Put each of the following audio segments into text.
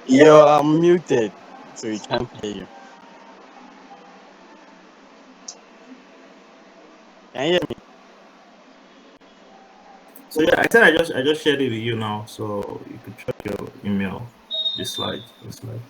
You're muted, so we can't hear you. Can you hear me? So yeah, I said I just shared it with you now, so you could check your email. This slide, this slide.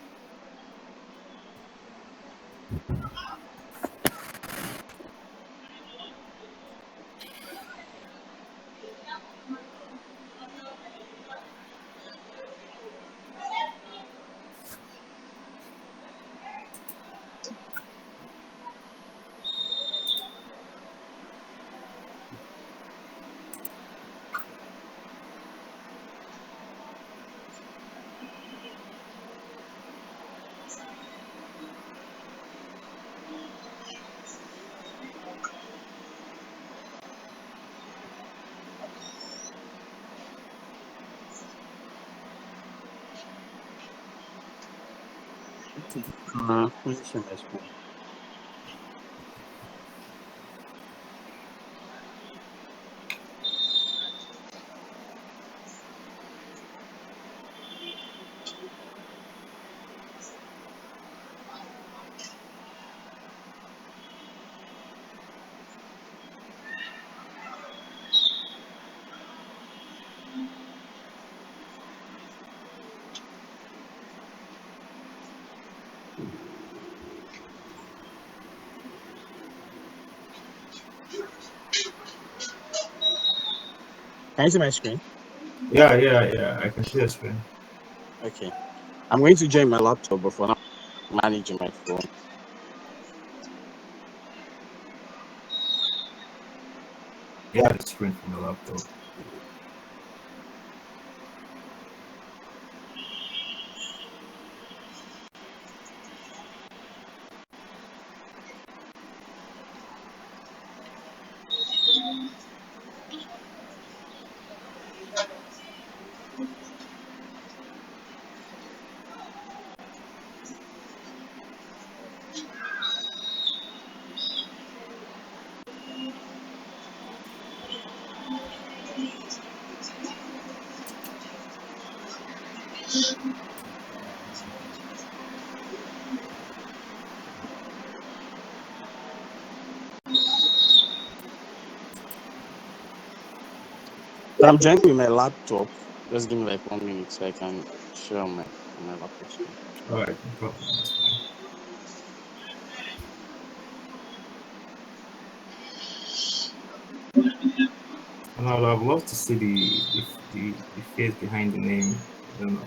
Please share my screen. Can you see my screen? Yeah. I can see your screen. Okay. I'm going to join my laptop, but for now, I'm managing my phone. Yeah, the screen from the laptop. So I'm joining with my laptop. Just give me like 1 minute so I can share on my laptop screen. All right, no problem. That's fine. And I would have loved to see the face behind the name. I don't know.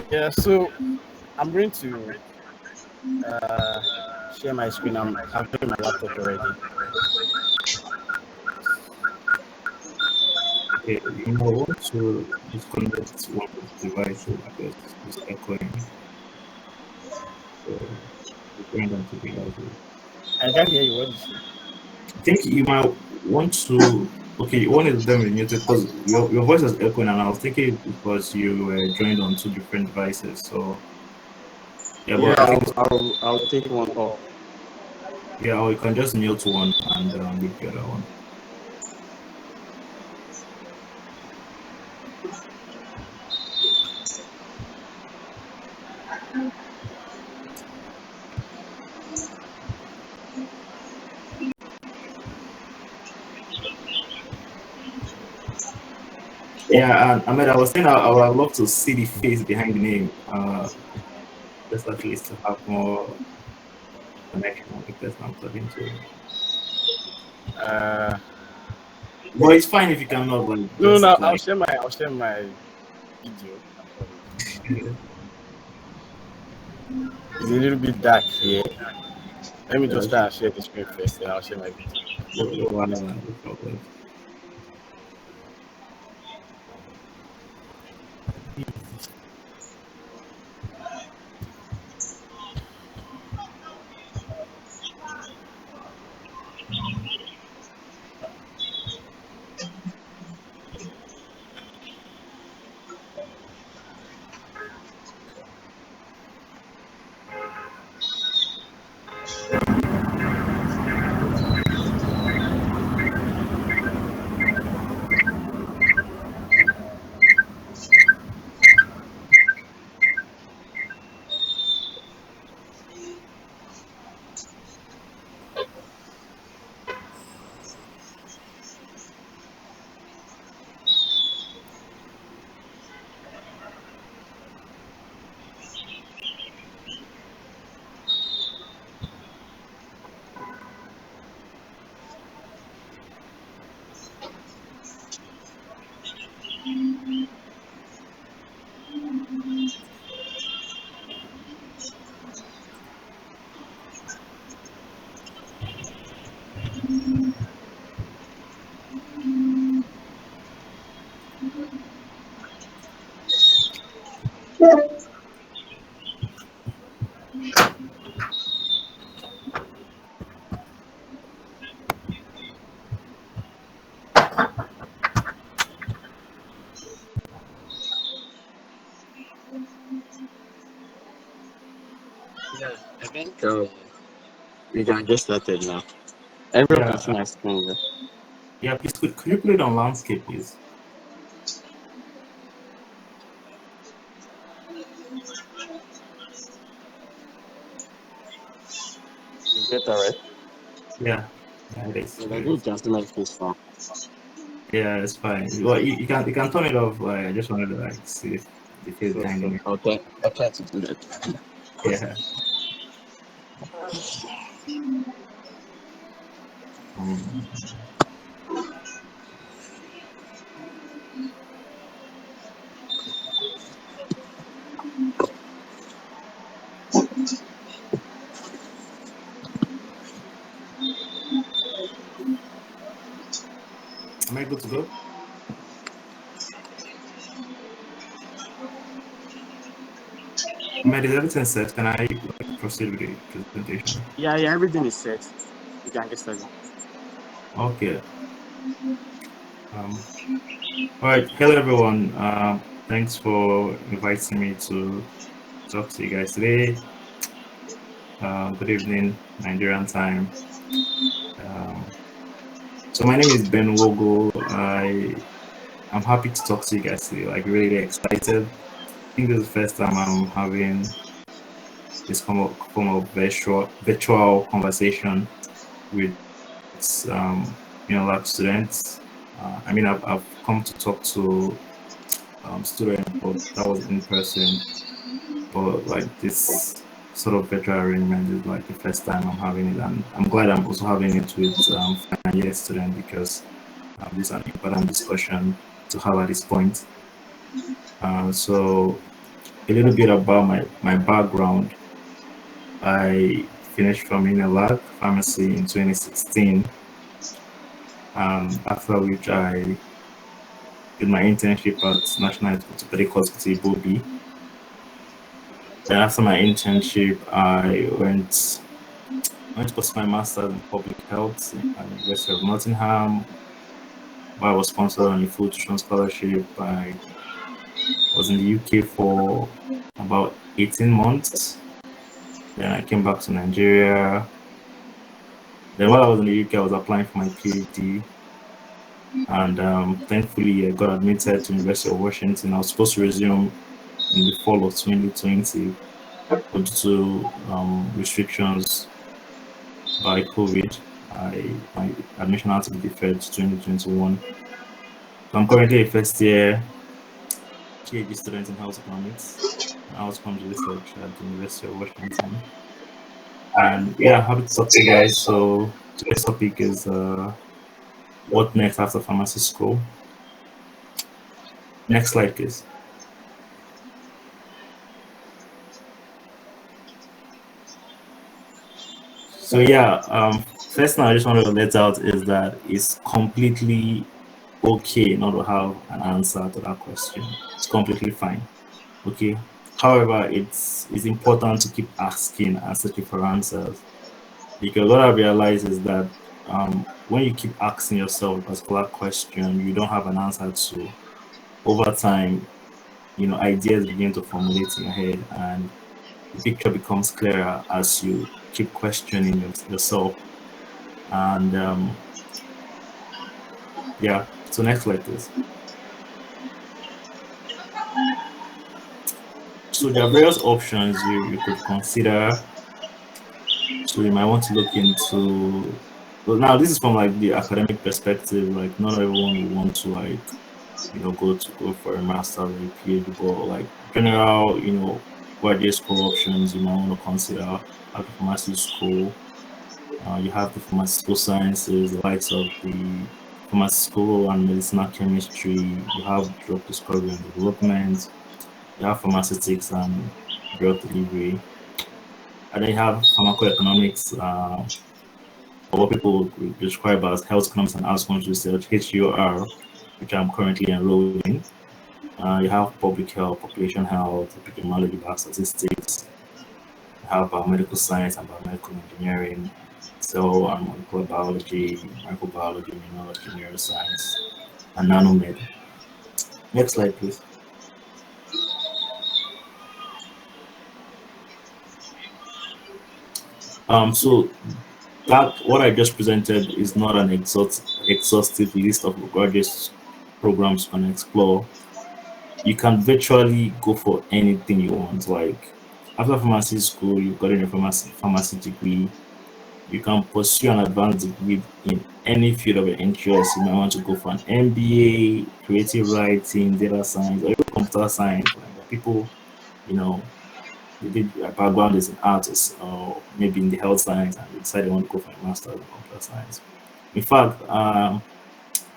Yeah, so I'm going to share my screen. I've joined my laptop already. Okay, you know, I want to disconnect one of the devices because it's echoing. So we're going on to the other. I can't hear you. What did you say? I think you might want to. Okay, one of them is muted because your voice is echoing, and I was thinking because you were joined on two different devices. So yeah, Yeah, but I think I'll take one off. Yeah, or you can just mute one and leave the other one. Yeah, and Ahmed, I was saying I would have loved to see the face behind the name. Just at least to have more connection with the person I'm talking to. Uh, But it's fine if you cannot like no, no, just like. I'll share my video. It's a little bit dark here. Let me just try and share the screen first, and I'll share my video. No problem. Yeah, I think we can get started now. Everyone Yeah, can see my screen. yeah. Please, could you put it on landscape, please? Is that alright? Yeah, yeah, it is. Yeah, I It think you is. can see my face from. Yeah, it's fine. Well, you can turn it off. Like, I just wanted to like see the face So, behind the so name. I'll try to do that. Yeah. Am I good to go? Matt, is everything set? Can I like, proceed with the presentation? Yeah, everything is set. You can get started. Okay. Um, all right. Hello, everyone. Thanks for inviting me to talk to you guys today. Good evening, Nigerian time. Um, so my name is Ben Nwogu. I'm happy to talk to you guys today. Like really excited. I think this is the first time I'm having this form of virtual conversation with lab students. I mean, I've come to talk to students, but that was in person. But like this sort of virtual arrangement is like the first time I'm having it, and I'm glad I'm also having it with final year students because this is an important discussion to have at this point. So a little bit about my background. I finished from Unilag Pharmacy in 2016. After which I did my internship at National Orthopedic Hospital Bobi. Then after my internship, I went to pursue my master's in public health at the University of Nottingham, where I was sponsored on a full tuition scholarship. I was in the UK for about 18 months. Then I came back to Nigeria. Then while I was in the UK, I was applying for my PhD, and thankfully I got admitted to University of Washington. I was supposed to resume in the fall of 2020, but due to restrictions by COVID, my admission had to be deferred to 2021. So I'm currently a first year PhD student in health economics and outcomes research at the University of Washington. And yeah, happy to talk to you guys. So today's topic is what next after pharmacy school. Next slide, please. So yeah, first thing I just wanted to let out is that it's completely okay not to have an answer to that question. It's completely fine. Okay. However, it's important to keep asking and searching for answers, because what I realize is that when you keep asking yourself a particular question you don't have an answer to, over time, ideas begin to formulate in your head, and the picture becomes clearer as you keep questioning yourself. And yeah, so next slide, please. So there are various options you could consider. So you might want to look into. Well, now this is from like the academic perspective. Like not everyone will want to like go for a master's or a PhD, but like general graduate school options you might want to consider after pharmacy school. You have the pharmaceutical sciences, the likes of the pharmaceutical and medicinal chemistry. You have drug discovery and development. You have pharmaceutics and drug delivery. And then you have pharmacoeconomics, or what people would describe as health economics and outcomes research, HUR, which I'm currently enrolled in. You have public health, population health, epidemiology, biostatistics. You have medical science and biomedical engineering, cell and molecular biology, microbiology, immunology, neuroscience, and nanomed. Next slide, please. So that what I just presented is not an exhaustive list of graduate programs you can explore. You can virtually go for anything you want. Like after pharmacy school, you've gotten your pharmacy degree. You can pursue an advanced degree in any field of your interest. You might want to go for an MBA, creative writing, data science, or even computer science. Like there are people, you know, their background is in arts or maybe in the health science, and they decide they want to go for a master's in computer science. In fact,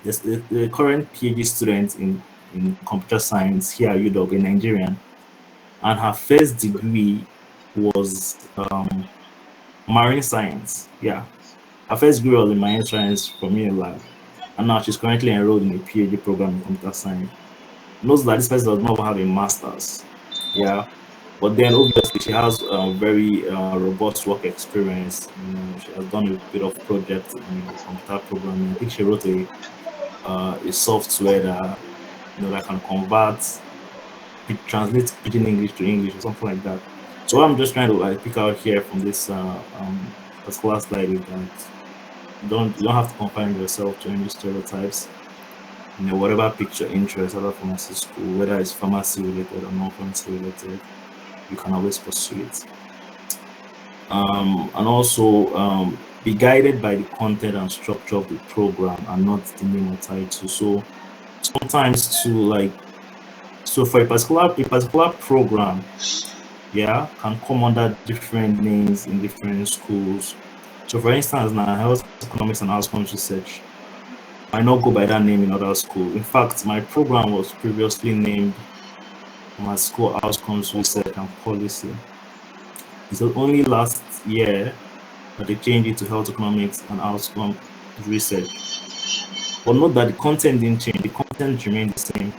the current PhD student in computer science here at UW, a Nigerian, and her first degree was marine science. Yeah, her first degree was in marine science from ULab, and now she's currently enrolled in a PhD program in computer science. Knows that this person does not have a master's. Yeah, but then obviously she has a very robust work experience. She has done a bit of projects in computer programming. I think she wrote a software that that can convert, translate pidgin English to English or something like that. So what I'm just trying to like pick out here from this particular slide is that you don't have to confine yourself to any stereotypes. Whatever piques your interest, other pharmacy school, whether it's pharmacy related or non-pharmacy related, you can always pursue it. And also be guided by the content and structure of the program and not the name or title. So sometimes to like, so for a particular program, yeah, can come under different names in different schools. So for instance, now health economics and outcomes research might not go by that name in other schools. In fact, my program was previously named my school outcomes research and policy. It's only last year that they changed it to health economics and outcome research. But note that the content didn't change, the content remained the same.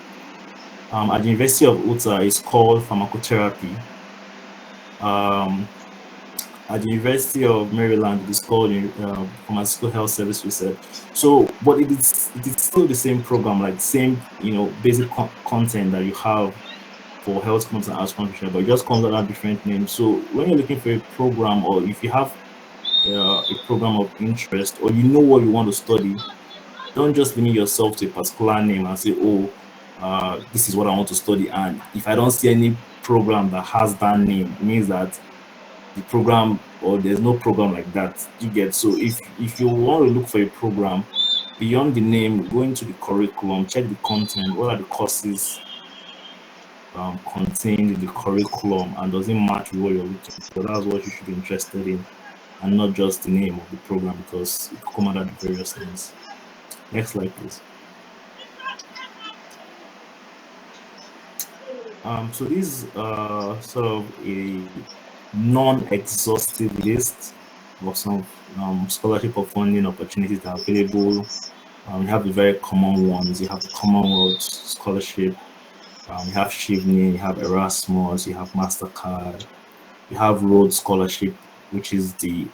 At the University of Utah, it's called pharmacotherapy. Um, at the University of Maryland, it is called pharmaceutical health service research. So, but it is still the same program, like same basic content that you have for health economics and outcomes research, but it just comes under different names. So when you're looking for a program, or if you have a program of interest, or you know what you want to study, don't just limit yourself to a particular name and say, oh, this is what I want to study. And if I don't see any program that has that name, it means that the program, or there's no program like that. You get, so if you want to look for a program beyond the name, go into the curriculum, check the content, what are the courses contained in the curriculum, and does it match with what you're looking for? That's what you should be interested in, and not just the name of the program, because it could come under the various names. Next slide, please. So this is sort of a non-exhaustive list of some scholarship or funding opportunities that are available. You have the very common ones. You have the Commonwealth Scholarship. You have Shivni. You have Erasmus. You have Mastercard. You have Rhodes Scholarship, which is the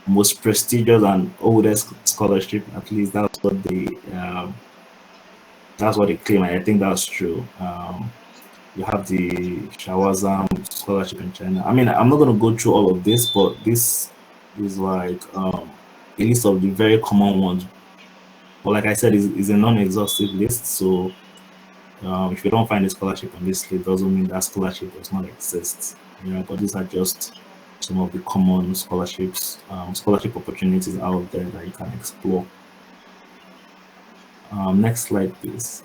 most prestigious and oldest scholarship. At least that's what they claim. I think that's true. You have the Shawazam scholarship in China. I mean, I'm not going to go through all of this, but this is like a list of the very common ones. But like I said, it's a non-exhaustive list. So if you don't find a scholarship on this list, doesn't mean that scholarship does not exist. You know, but these are just some of the common scholarships, scholarship opportunities out there that you can explore. Next slide, please.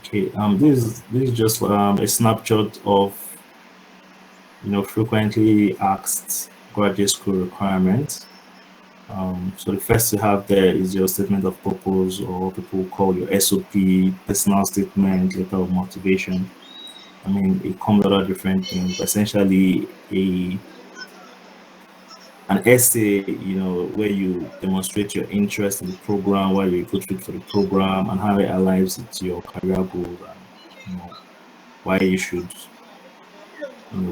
Okay, this is just a snapshot of frequently asked graduate school requirements. So the first you have there is your statement of purpose, or people call your SOP, personal statement, letter of motivation. I mean, it comes out of different things, but essentially an essay, where you demonstrate your interest in the program, why you're a good fit for the program, and how it aligns with your career goals, and why you should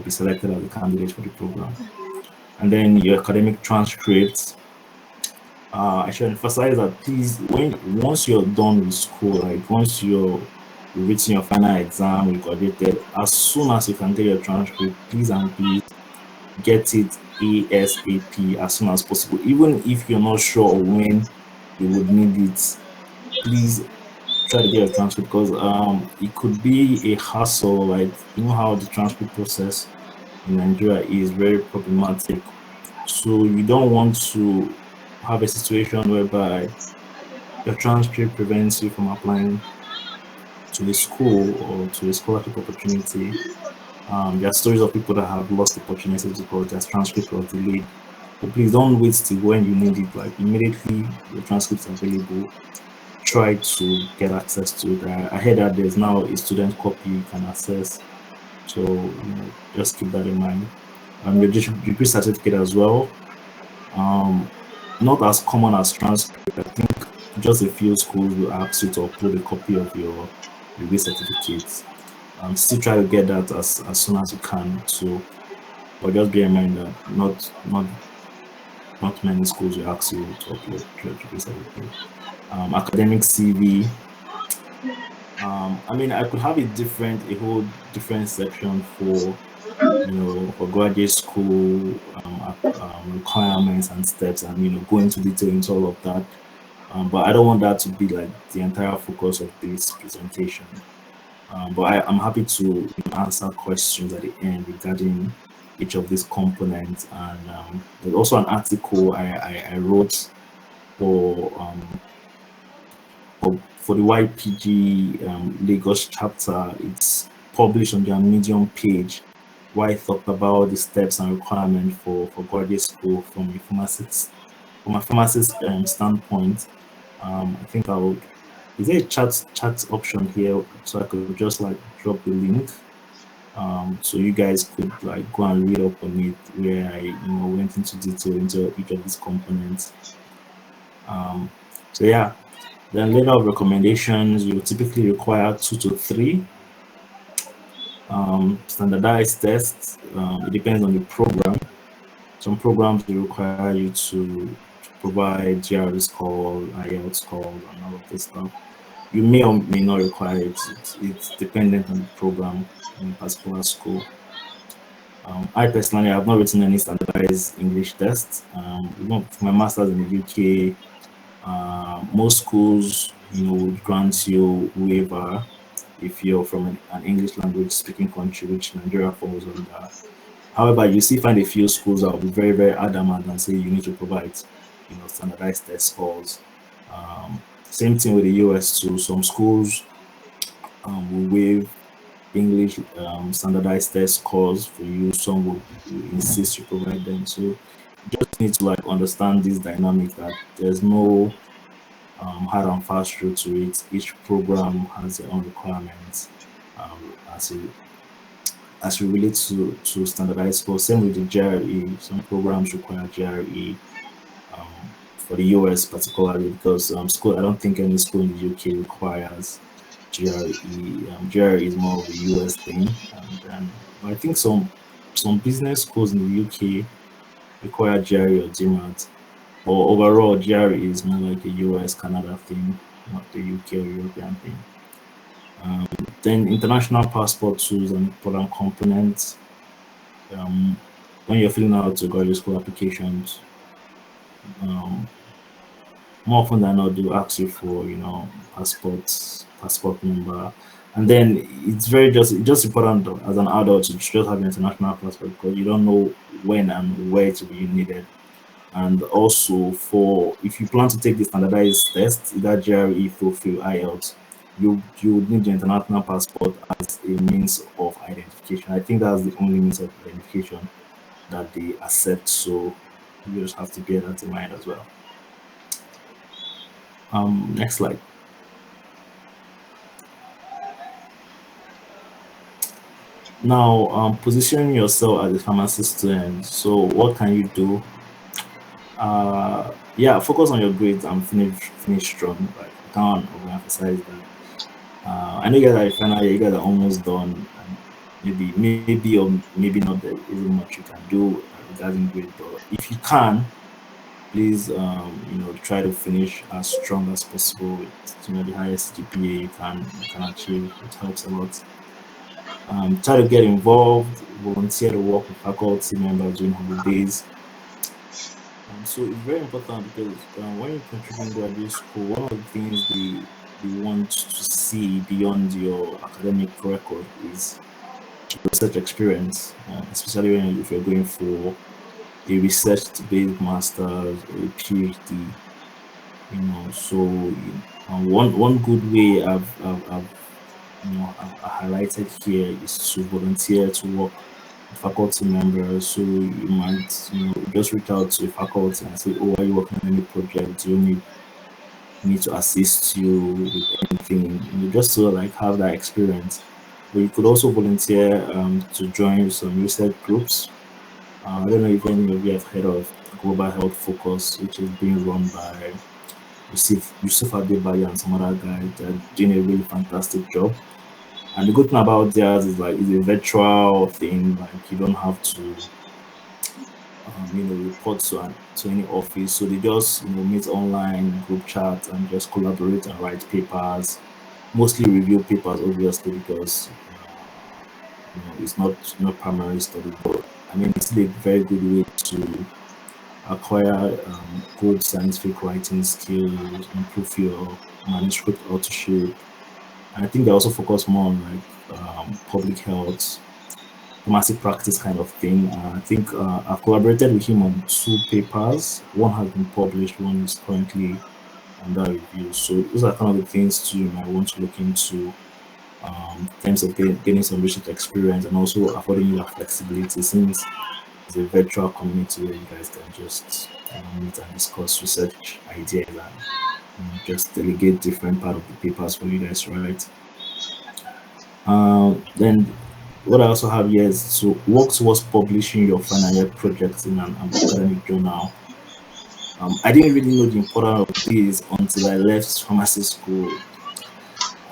be selected as a candidate for the program. And then your academic transcripts. I should emphasize that please, once you're done with school, like once you've written your final exam, you graduated, as soon as you can get your transcript, please and please get it ASAP, as soon as possible. Even if you're not sure when you would need it, please try to get a transcript, because it could be a hassle. Like, you know how the transcript process in Nigeria is very problematic. So you don't want to have a situation whereby your transcript prevents you from applying to a school or to a scholarship opportunity. There are stories of people that have lost opportunities because their transcript was delayed. But please don't wait till when you need it. Like, immediately your transcripts are available, try to get access to it. I heard that there's now a student copy you can access. So just keep that in mind. Your degree certificate as well. Not as common as transcript. I think just a few schools will ask you to upload a copy of your degree certificate. Still try to get that as soon as you can. So, but just bear in mind that not many schools will ask you to upload your degree certificate. Academic CV. I mean, I could have a whole different section for for graduate school requirements and steps, and go into detail into all of that. But I don't want that to be like the entire focus of this presentation. But I'm happy to answer questions at the end regarding each of these components. And there's also an article I wrote for for the YPG Lagos chapter. It's published on their Medium page, where I talked about the steps and requirements for graduate school from a pharmacist standpoint. I think I would. Is there a chat option here, so I could just like drop the link, so you guys could like go and read up on it, where I went into detail into each of these components. So yeah, then letter of recommendations, you typically require 2 to 3 standardized tests. It depends on the program. Some programs will require you to provide GRE score, IELTS score, and all of this stuff. You may or may not require it. It's dependent on the program in a particular school. I personally have not written any standardized English tests. Even for my master's in the UK, most schools, would grant you waiver if you're from an English language speaking country, which Nigeria falls under. However, you still find a few schools that will be very, very adamant and say you need to provide, standardized test scores. Same thing with the US too. Some schools will waive English standardized test scores for you. Some will insist you provide them. So you just need to like understand this dynamic that there's no hard and fast rule to it. Each program has their own requirements as it relates to standardized scores. Same with the GRE. Some programs require GRE for the US particularly because school. I don't think any school in the UK requires GRE. GRE is more of a US thing, and I think some business schools in the UK require GRE or GMAT. But overall, GRE is more like a US Canada thing, not the UK or European thing. Then international passport too is an important component. Um, when you're filling out your graduate school applications, um, more often than not, they'll ask you for, passport number. And then it's just important as an adult to just have an international passport because you don't know when and where to be needed. And also for if you plan to take the standardized test, either GRE, fulfill IELTS, you would need the international passport as a means of identification. I think that's the only means of identification that they accept. So you just have to bear that in mind as well. Next slide. Now, positioning yourself as a pharmacy student. So, what can you do? Yeah, focus on your grades and finish strong. Like, I can't overemphasize that. I know you guys are in final year, you guys are almost done, and maybe or maybe not there isn't much you can do regarding grade, but if you can, please try to finish as strong as possible with the highest GPA you can achieve. It helps a lot. Try to get involved, volunteer to work with faculty members during holidays. So it's very important because when you contribute in graduate school, one of the things they want to see beyond your academic record is research experience, especially if you're going for a research-based master's or a PhD. So one good way I've highlighted here is to volunteer to work with faculty members. So you might just reach out to a faculty and say, "Oh, are you working on any project? Do you need to assist you with anything?" Just to like have that experience. But you could also volunteer to join some research groups. I don't know if any of you have heard of Global Health Focus, which is being run by Yusuf Adebayo and some other guys. They're doing a really fantastic job. And the good thing about theirs is like it's a virtual thing. Like you don't have to report to any office. So they just meet online, group chat, and just collaborate and write papers. Mostly review papers, obviously, because it's not primary study. But I mean, it's still a very good way to acquire good scientific writing skills, improve your manuscript authorship. And I think they also focus more on like public health, pharmacy practice kind of thing. I think I've collaborated with him on two papers. One has been published, one is currently under review. So those are kind of the things too you might want to look into in terms of getting some research experience and also affording you that flexibility since it's a virtual community where you guys can just meet and discuss research ideas and just delegate different part of the papers for you guys to write. Then what I also have here is to work towards publishing your final year project in an academic journal. I didn't really know the importance of this until I left pharmacy school,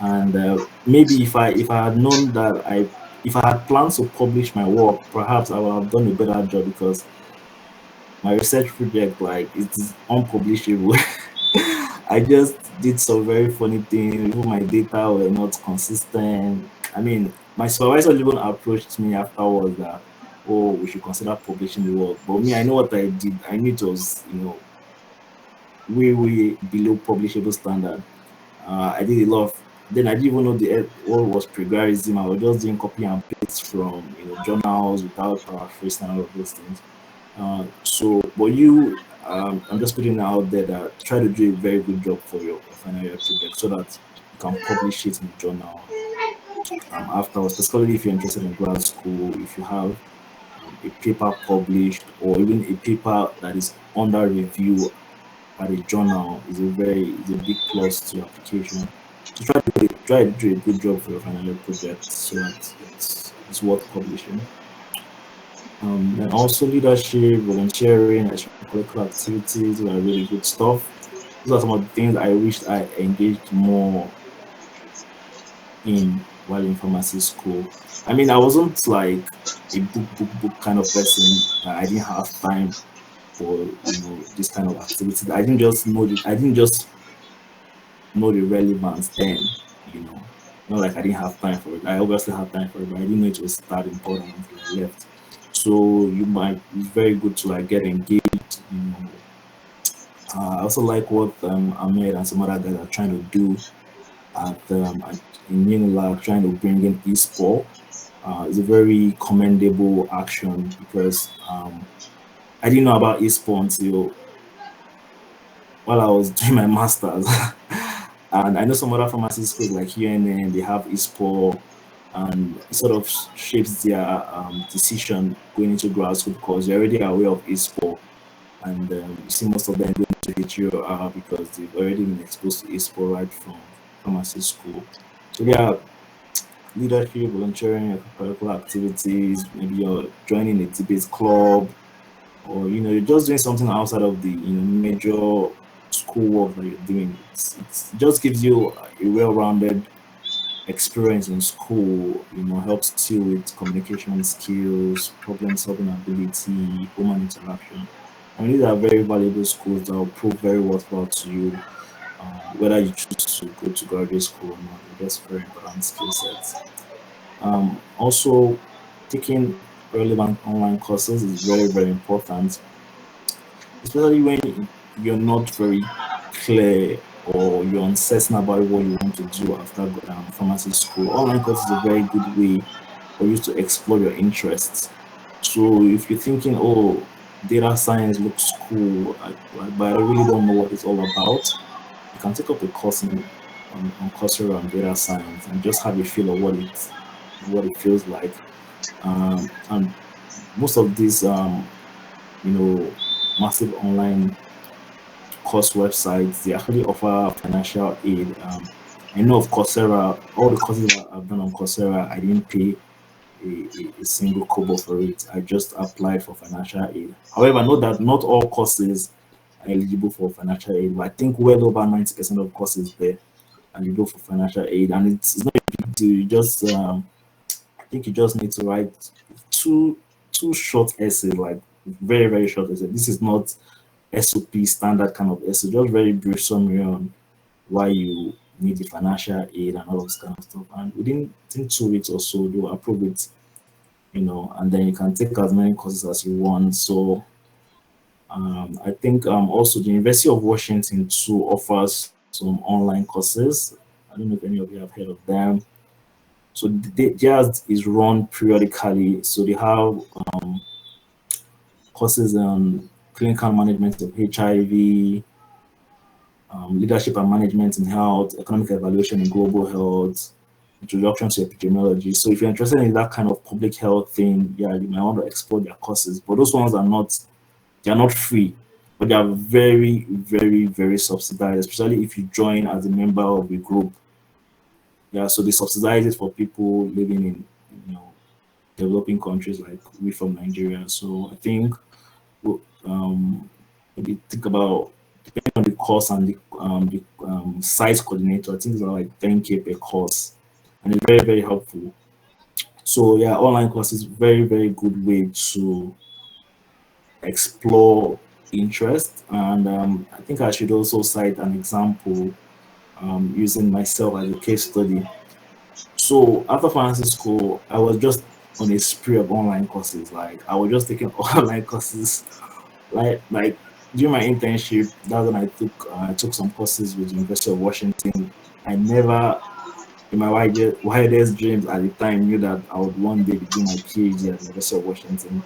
and maybe if I had known that if I had planned to publish my work, perhaps I would have done a better job because my research project like it is unpublishable. I just did some very funny things. Even my data were not consistent. I mean, my supervisor even approached me afterwards that oh, we should consider publishing the work. But me, I know what I did. I knew it was, way below publishable standard. I did a lot of. Then I didn't even know what was plagiarism. I was just doing copy and paste from journals without paraphrase and all of those things. But I'm just putting it out there that try to do a very good job for your final year project so that you can publish it in a journal afterwards, especially if you're interested in grad school, if you have a paper published or even a paper that is under review at a journal is a big plus to your application. So try to do a good job for your final year project so that it's worth publishing. And also leadership, volunteering, extracurricular activities are really good stuff. Those are some of the things I wished I engaged more in while in pharmacy school. I mean, I wasn't like a book kind of person. I didn't have time for this kind of activity. I didn't just know the relevance then. You know, not like I didn't have time for it. I obviously had time for it, but I didn't know it was that important until I left. So it's very good to like get engaged. I also like what Ahmed and some other guys are trying to do in Unilag, trying to bring in e-sport. It's a very commendable action because I didn't know about e-sport until while I was doing my masters. And I know some other pharmacy schools like UNN, they have e-sport, and it sort of shapes their decision going into grad school because they're already aware of e-sport. And you see most of them going to HUR because they've already been exposed to e-sport right from pharmacy school. So yeah, leadership, volunteering, curricular activities, maybe you're joining a debate club, or you're just doing something outside of the major schoolwork that you're doing. It just gives you a well-rounded experience in school. Helps you with communication skills, problem-solving ability, human interaction. I mean, these are very valuable skills that will prove very worthwhile to you, whether you choose to go to graduate school or not. They're just very important skill sets. Also, taking relevant online courses is very, very important, especially when you're not very clear or you're uncertain about what you want to do after pharmacy school. Online course is a very good way for you to explore your interests. So if you're thinking, oh, data science looks cool, but I really don't know what it's all about, you can take up a course on Coursera on data science and just have a feel of what it feels like. And most of these, massive online course websites, they actually offer financial aid. I know of Coursera, all the courses that I've done on Coursera, I didn't pay a single kobo for it. I just applied for financial aid. However, note that not all courses are eligible for financial aid, but I think well over 90% of courses there are eligible for financial aid, and it's not a big deal. You just I think you just need to write two two short essays, like very very short essays. This is not SOP standard kind of essay, just very brief summary on why you need the financial aid and all this kind of stuff. And within I think 2 weeks or so, they will approve it, and then you can take as many courses as you want. So I think also the University of Washington too offers some online courses. I don't know if any of you have heard of them. So theirs is run periodically. So they have courses on clinical management of HIV, leadership and management in health, economic evaluation in global health, introduction to epidemiology. So if you're interested in that kind of public health thing, yeah, you might want to explore their courses. But those ones they're not free, but they are very, very, very subsidized, especially if you join as a member of a group. Yeah, so they subsidize it for people living in, you know, developing countries like we from Nigeria. So I think um, maybe think about depending on the course and the site coordinator. I think it's like 10K per course, and it's very very helpful. So yeah, online course is very very good way to explore interest, and I think I should also cite an example using myself as a case study. So after pharmacy school, I was just on a spree of online courses. Like I was just taking online courses. Like during my internship, that's when I took some courses with the University of Washington. I never in my wildest dreams at the time knew that I would one day be doing my PhD at the University of Washington.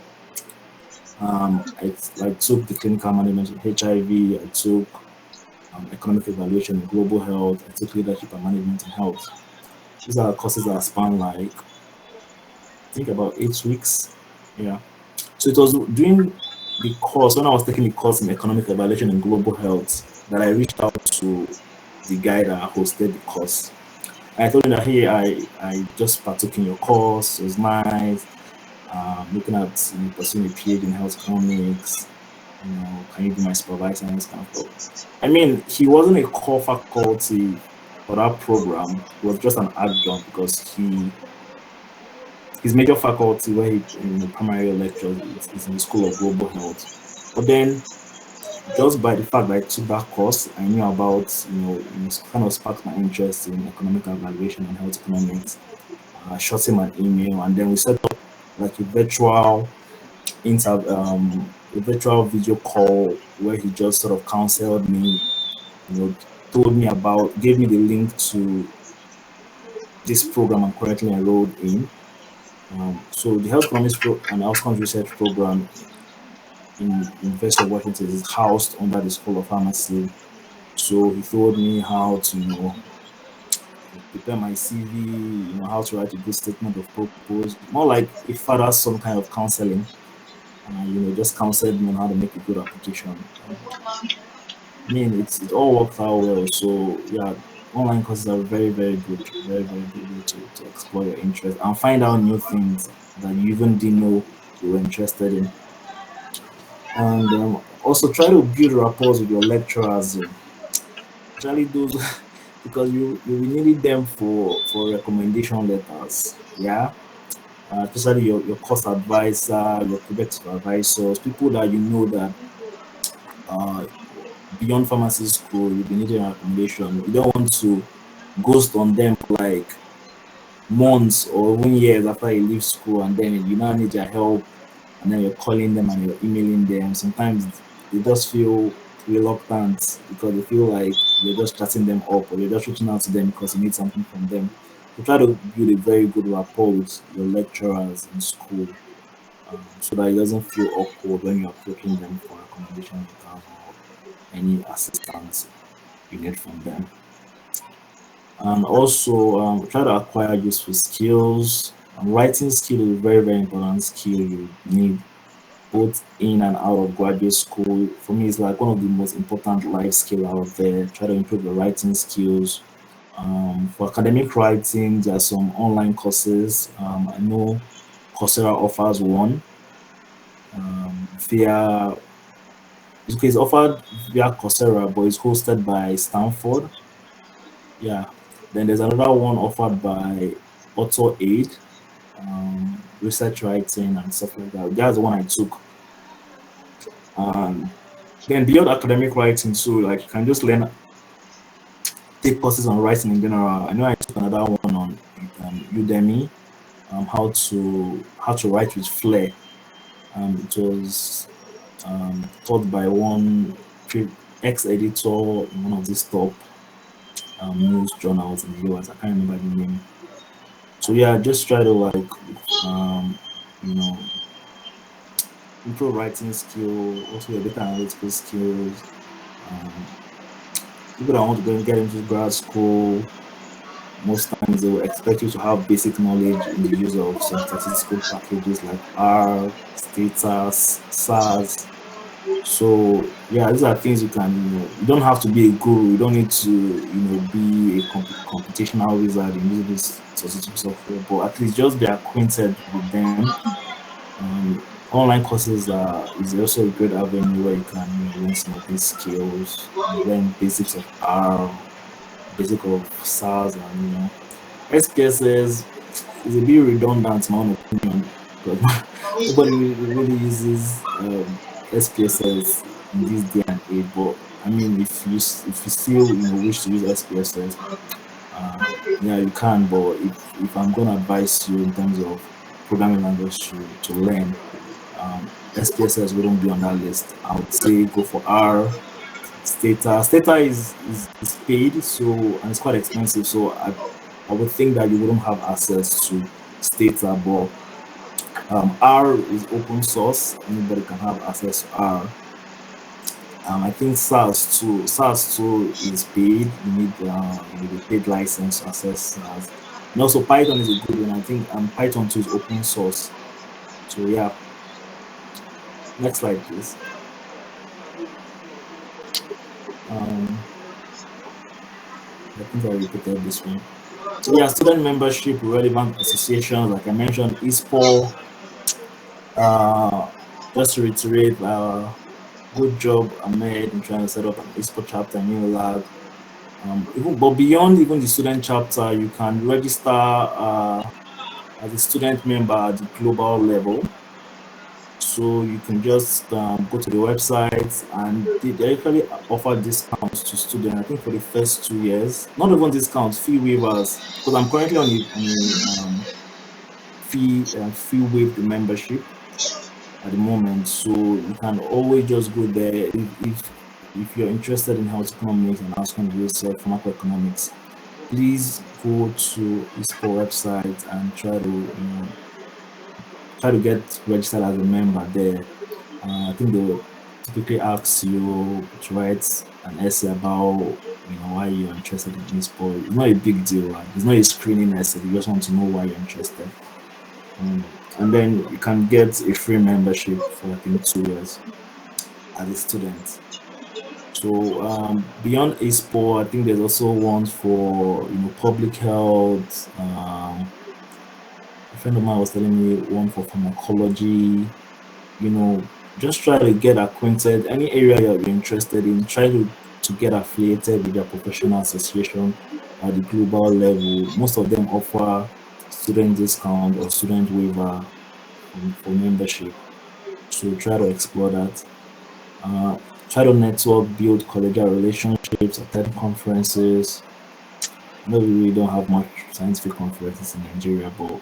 I took the clinical management of HIV. I took economic evaluation in global health. I took leadership and management in health. These are courses that span like I think about 8 weeks. Yeah. So it was during the course when I was taking the course in economic evaluation in global health that I reached out to the guy that hosted the course. I told him that hey, I just partook in your course. It was nice. Looking at pursuing a PhD in health economics. Can you be my supervisor and this kind of stuff. I mean, he wasn't a core faculty for that program. He was just an adjunct because his major faculty where he primarily lectures is in the School of Global Health. But then just by the fact that I took that course, I knew about, kind of sparked my interest in economic evaluation and health economics. I shot him an email and then we set up like a virtual video call where he just sort of counseled me, told me about, gave me the link to this program I'm currently enrolled in. So the health economics and outcomes research program in University of Washington is housed under the School of Pharmacy. So he told me how to, prepare my CV, how to write a good statement of purpose, more like if father some kind of counseling. Just counseled me on how to make a good application. I mean, it all worked out well. So yeah, online courses are very very good way to explore your interest and find out new things that you even didn't know you were interested in. And also try to build rapport with your lecturers. Especially those because you will need them for recommendation letters. Yeah, especially your course advisor, your project supervisors, people that you know that uh, beyond pharmacy school you'll be needing a recommendation. You don't want to ghost on them for like months or even years after you leave school, and then you now need their help, and then you're calling them and you're emailing them. Sometimes they just feel reluctant because they feel like you're just chatting them up or you're just reaching out to them because you need something from them. So try to build a very good rapport with your lecturers in school, so that it doesn't feel awkward when you're approaching them for recommendation letters or any assistance you need from them. And also try to acquire useful skills. Writing skill is a very very important skill you need both in and out of graduate school. For me, it's like one of the most important life skill out there. Try to improve your writing skills. For academic writing, there are some online courses. I know Coursera offers one via it's offered via Coursera, but it's hosted by Stanford. Yeah. Then there's another one offered by Auto Aid, research writing and stuff like that. That's the one I took. Um, then beyond academic writing, so like you can just learn take courses on writing in general. I know I took another one on Udemy, how to write with flair. It was taught by one ex-editor in one of these top news journals in the US. I can't remember the name. So yeah, just try to like you know improve writing skill, also your data analytical skills. Um, People that want to go and get into grad school, most times they will expect you to have basic knowledge in the use of some statistical packages like R, status, SAS. So yeah, these are things you can, you don't have to be a guru. You don't need to, be a computational wizard in using this statistical software, but at least just be acquainted with them. Online courses is also a great avenue where you can, learn some of these skills, learn basics of R, basic of SAS, and SPSS is a bit redundant, in my own opinion, because nobody really uses SPSS in this day and age. But I mean, if you still wish to use SPSS, yeah, you can. But if I'm gonna advise you in terms of programming language to learn, SPSS wouldn't be on that list. I would say go for R. Stata is paid, so and it's quite expensive. So I would think that you wouldn't have access to Stata, but R is open source. Anybody can have access to R. I think SARS 2 is paid. You need a paid license to access SARS. And also Python is a good one. I think Python 2 is open source. So yeah. Next slide, please. Um, I think I repeated this one. So yeah, student membership, relevant associations, like I mentioned, ISPO. Just to reiterate, good job, Ahmed, in trying to set up an ISPO chapter in UNILAG. But beyond even the student chapter, you can register as a student member at the global level. So you can just go to the website, and they actually offer discounts to students. I think for the first 2 years, not even discounts, fee waivers. Because I'm currently on a fee waived membership at the moment, so you can always just go there if you're interested in health economics and outcome research, pharmacoeconomics. Please go to ISPO website and try to get registered as a member there. I think they will typically ask you to write an essay about why you're interested in ISPO. It's not a big deal. It's not a screening essay. You just want to know why you're interested. And then you can get a free membership for I think 2 years as a student. So beyond ISPO, I think there's also ones for public health. A friend of mine was telling me one for pharmacology. Just try to get acquainted. Any area you're interested in, try to get affiliated with your professional association at the global level. Most of them offer student discount or student waiver for membership. So try to explore that. Try to network, build collegial relationships, attend conferences. I know we really don't have much scientific conferences in Nigeria, but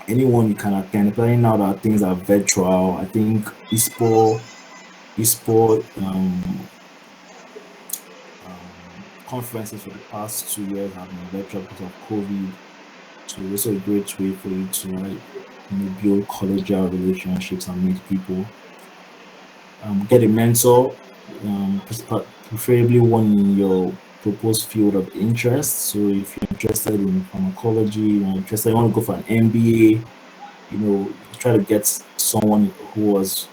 anyone you can attend. Especially now that things are virtual, I think ISPO conferences for the past 2 years have been virtual because of COVID. So it's also a great way for you to build collegial relationships and meet people. Get a mentor, preferably one in your proposed field of interest. So if you're interested in pharmacology, you want to go for an MBA, try to get someone who has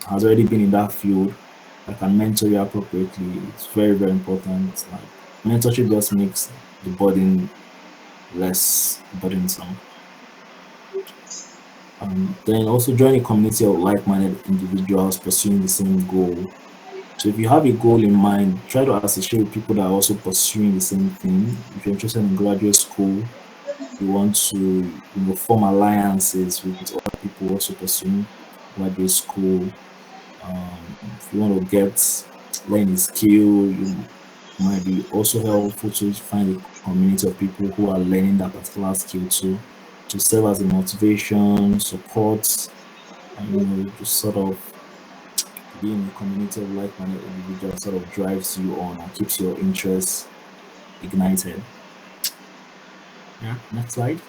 already been in that field that can mentor you appropriately. It's very, very important. Like, mentorship just makes the burden less burdensome. Then also join a community of like-minded individuals pursuing the same goal. So if you have a goal in mind, try to associate with people that are also pursuing the same thing. If you're interested in graduate school, you want to form alliances with other people also pursuing graduate school. If you want to learn a skill, you might be also helpful to find a community of people who are learning that particular skill too, to serve as a motivation, support, and just sort of being a community of like-minded individuals sort of drives you on and keeps your interests ignited. Yeah, next slide.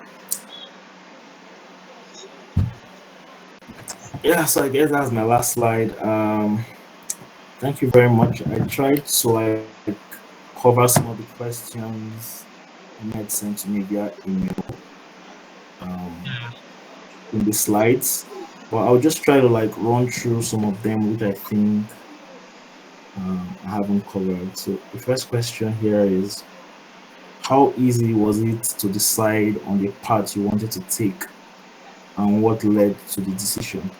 Yeah, so I guess that's my last slide. Thank you very much. I tried to cover some of the questions Ahmed sent to me via email in the slides, but I'll just try to run through some of them which I think I haven't covered. So the first question here is, how easy was it to decide on the path you wanted to take, and what led to the decision?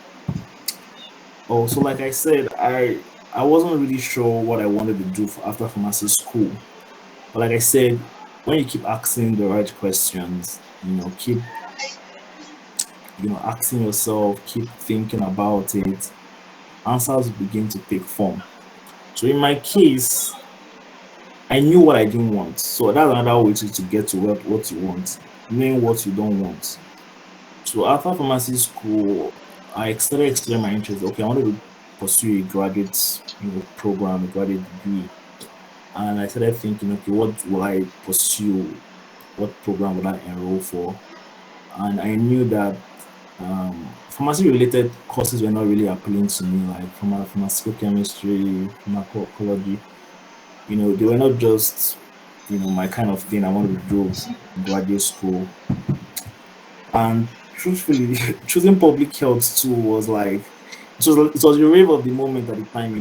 Oh, so like I said, I wasn't really sure what I wanted to do after pharmacy school. But like I said, when you keep asking the right questions, keep asking yourself, keep thinking about it, answers begin to take form. So in my case, I knew what I didn't want. So that's another way to get to what you want. knowing what you don't want. So after pharmacy school, I started exploring my interest. Okay, I wanted to pursue a graduate, program, a graduate degree, and I started thinking, okay, what will I pursue? What program would I enroll for? And I knew that pharmacy related courses were not really appealing to me, like pharmaceutical chemistry, pharmacology. They were not just my kind of thing I wanted to do in graduate school. And truthfully, choosing public health too was like it was a rave of the moment at the time.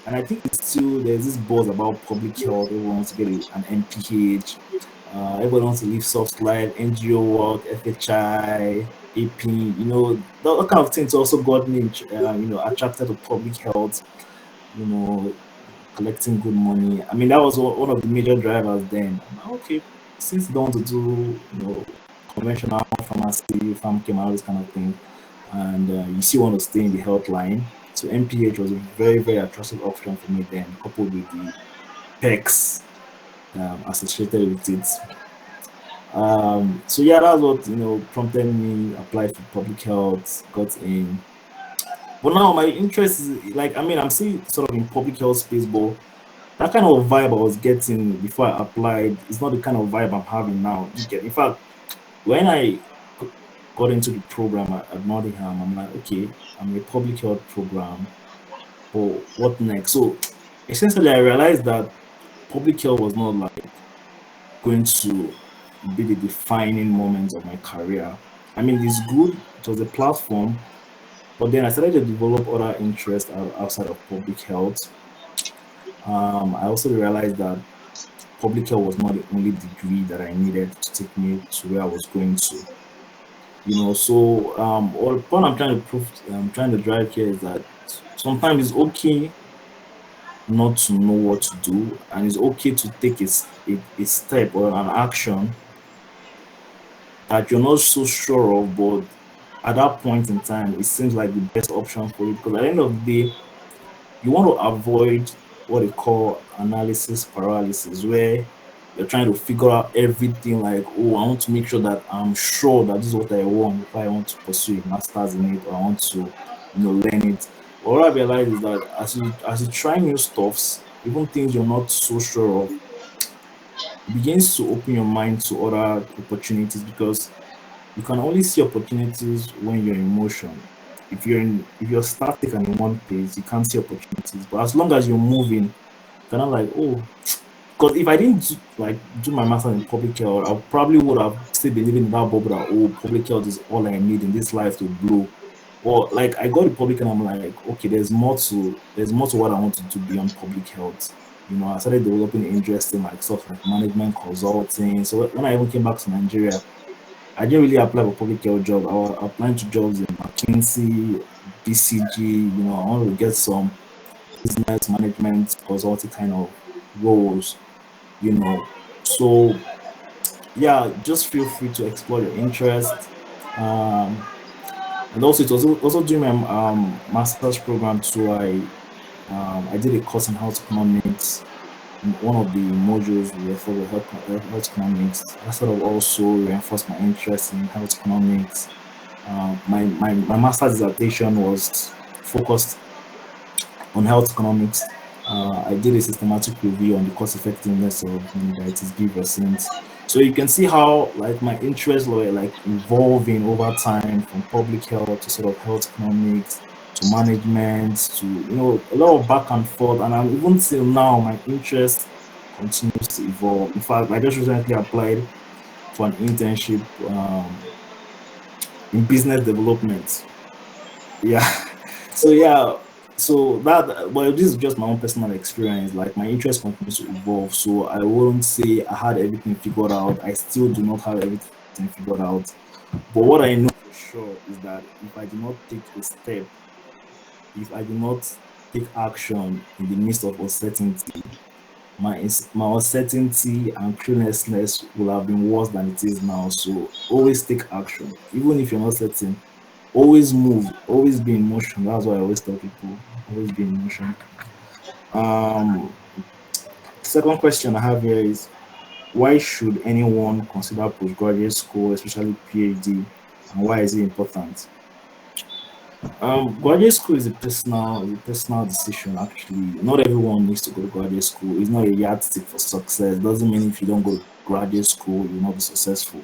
And I think it's still there's this buzz about public health. Everyone wants to get an MPH. Everyone wants to live soft life, NGO work, FHI, AP. That kind of things also got me, attracted to public health. You know, collecting good money. I mean, that was one of the major drivers then. I'm like, okay, since you don't want to do, conventional pharmacy, farm chem, all this kind of thing, and you still want to stay in the health line. So MPH was a very, very attractive option for me then, coupled with the perks associated with it. So yeah, that's what prompted me apply for public health, got in. But now my interest is like, I mean, I'm still sort of in public health space, but that kind of vibe I was getting before I applied is not the kind of vibe I'm having now. You get, in fact, when I got into the program at Nottingham, I'm like, okay, I'm a public health program, but what next? So essentially, I realized that public health was not like going to be the defining moment of my career. I mean, it's good, it was a platform, but then I started to develop other interests outside of public health. I also realized that public health was not the only degree that I needed to take me to where I was going to. So what I'm trying to drive here is that sometimes it's okay not to know what to do, and it's okay to take a step or an action that you're not so sure of, but at that point in time, it seems like the best option for you because at the end of the day, you want to avoid what they call analysis paralysis, where you're trying to figure out everything like, oh, I want to make sure that I'm sure that this is what I want if I want to pursue a master's in it or I want to, learn it. But what I realize is that as you try new stuffs, even things you're not so sure of, it begins to open your mind to other opportunities because you can only see opportunities when you're in motion. If you're static and in one place, you can't see opportunities. But as long as you're moving, kind of like, oh, because if I didn't do my master in public health, I probably would have still been living in that bubble that, oh, public health is all I need in this life to blow. Or like I got the public and I'm like, okay, there's more to what I want to do beyond public health. I started developing interest in like stuff like management consulting. So when I even came back to Nigeria, I didn't really apply for public health job. I was applying to jobs in McKinsey, BCG. I wanted to get some business management consulting kind of roles. So yeah, just feel free to explore your interest. Um, and also, it was also during my master's program too. I did a course in health economics. In one of the modules we refer to health economics. That sort of also reinforced my interest in health economics. My master's dissertation was focused on health economics. I did a systematic review on the cost effectiveness of meningitis B vaccines. So you can see how like my interests were like evolving over time from public health to sort of health economics to management to a lot of back and forth. And I'm even till now my interest continues to evolve. In fact, I just recently applied for an internship in business development. Yeah. So yeah, but this is just my own personal experience. Like my interest continues to evolve. So I wouldn't say I had everything figured out. I still do not have everything figured out. But what I know for sure is that if I do not take a step, if I do not take action in the midst of uncertainty, my uncertainty and cluelessness will have been worse than it is now. So always take action, even if you're not certain. Always move, always be in motion. That's why I always tell people, always be in motion. Um, Second question I have here is, why should anyone consider postgraduate school, especially PhD, and why is it important? Graduate school is a personal decision. Actually, not everyone needs to go to graduate school. It's not a yardstick for success. Doesn't mean if you don't go to graduate school, you'll not be successful.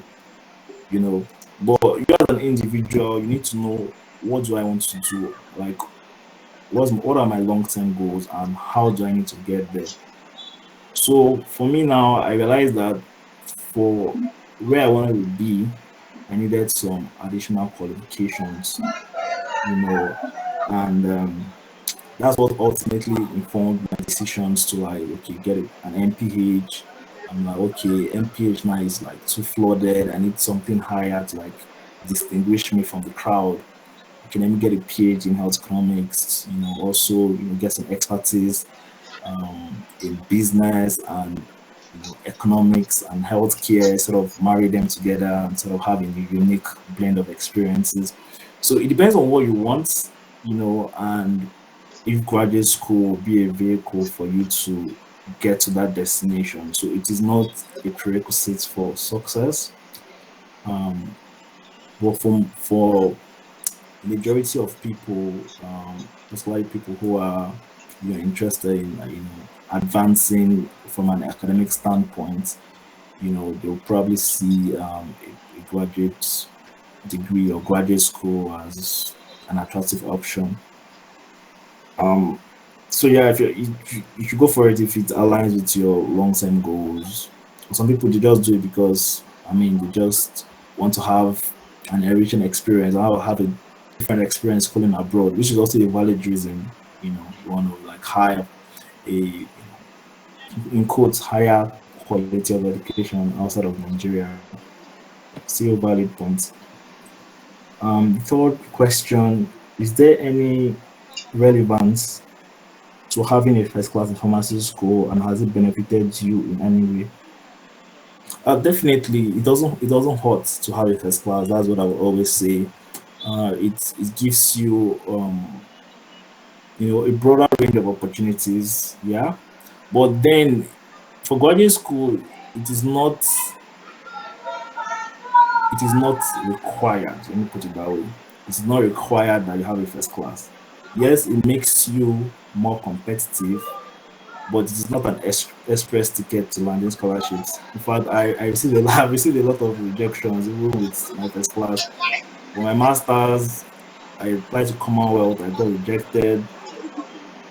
You know, but you as an individual, you need to know, what do I want to do? Like, what are my long term goals, and how do I need to get there? So for me now, I realized that for where I wanted to be, I needed some additional qualifications, you know, and that's what ultimately informed my decisions to, like, okay, get an MPH. I'm like, okay, MPH now is like too flooded. I need something higher to like distinguish me from the crowd. Okay, let me get a PhD in health economics, also, get some expertise in business and, economics and healthcare, sort of marry them together and sort of having a unique blend of experiences. So it depends on what you want, and if graduate school will be a vehicle for you to get to that destination. So it is not a prerequisite for success. Um, but for majority of people, especially people who are, interested in, advancing from an academic standpoint, they'll probably see a graduate degree or graduate school as an attractive option. Um, so yeah, if you should go for it if it aligns with your long-term goals. Some people, they just do it because, I mean, they just want to have an enriching experience. I'll have a different experience schooling abroad, which is also a valid reason. You want to like hire in quotes, higher quality of education outside of Nigeria. Still a valid point. Third question: is there any relevance to having a first class in pharmacy school, and has it benefited you in any way? Definitely, it doesn't hurt to have a first class. That's what I would always say. It gives you a broader range of opportunities. Yeah, but then for graduate school, it is not required. Let me put it that way. It's not required that you have a first class. Yes, it makes you more competitive, but it is not an express ticket to landing scholarships. In fact, I received a lot, I've received a lot of rejections even with my first class. For my masters, I applied to Commonwealth, I got rejected.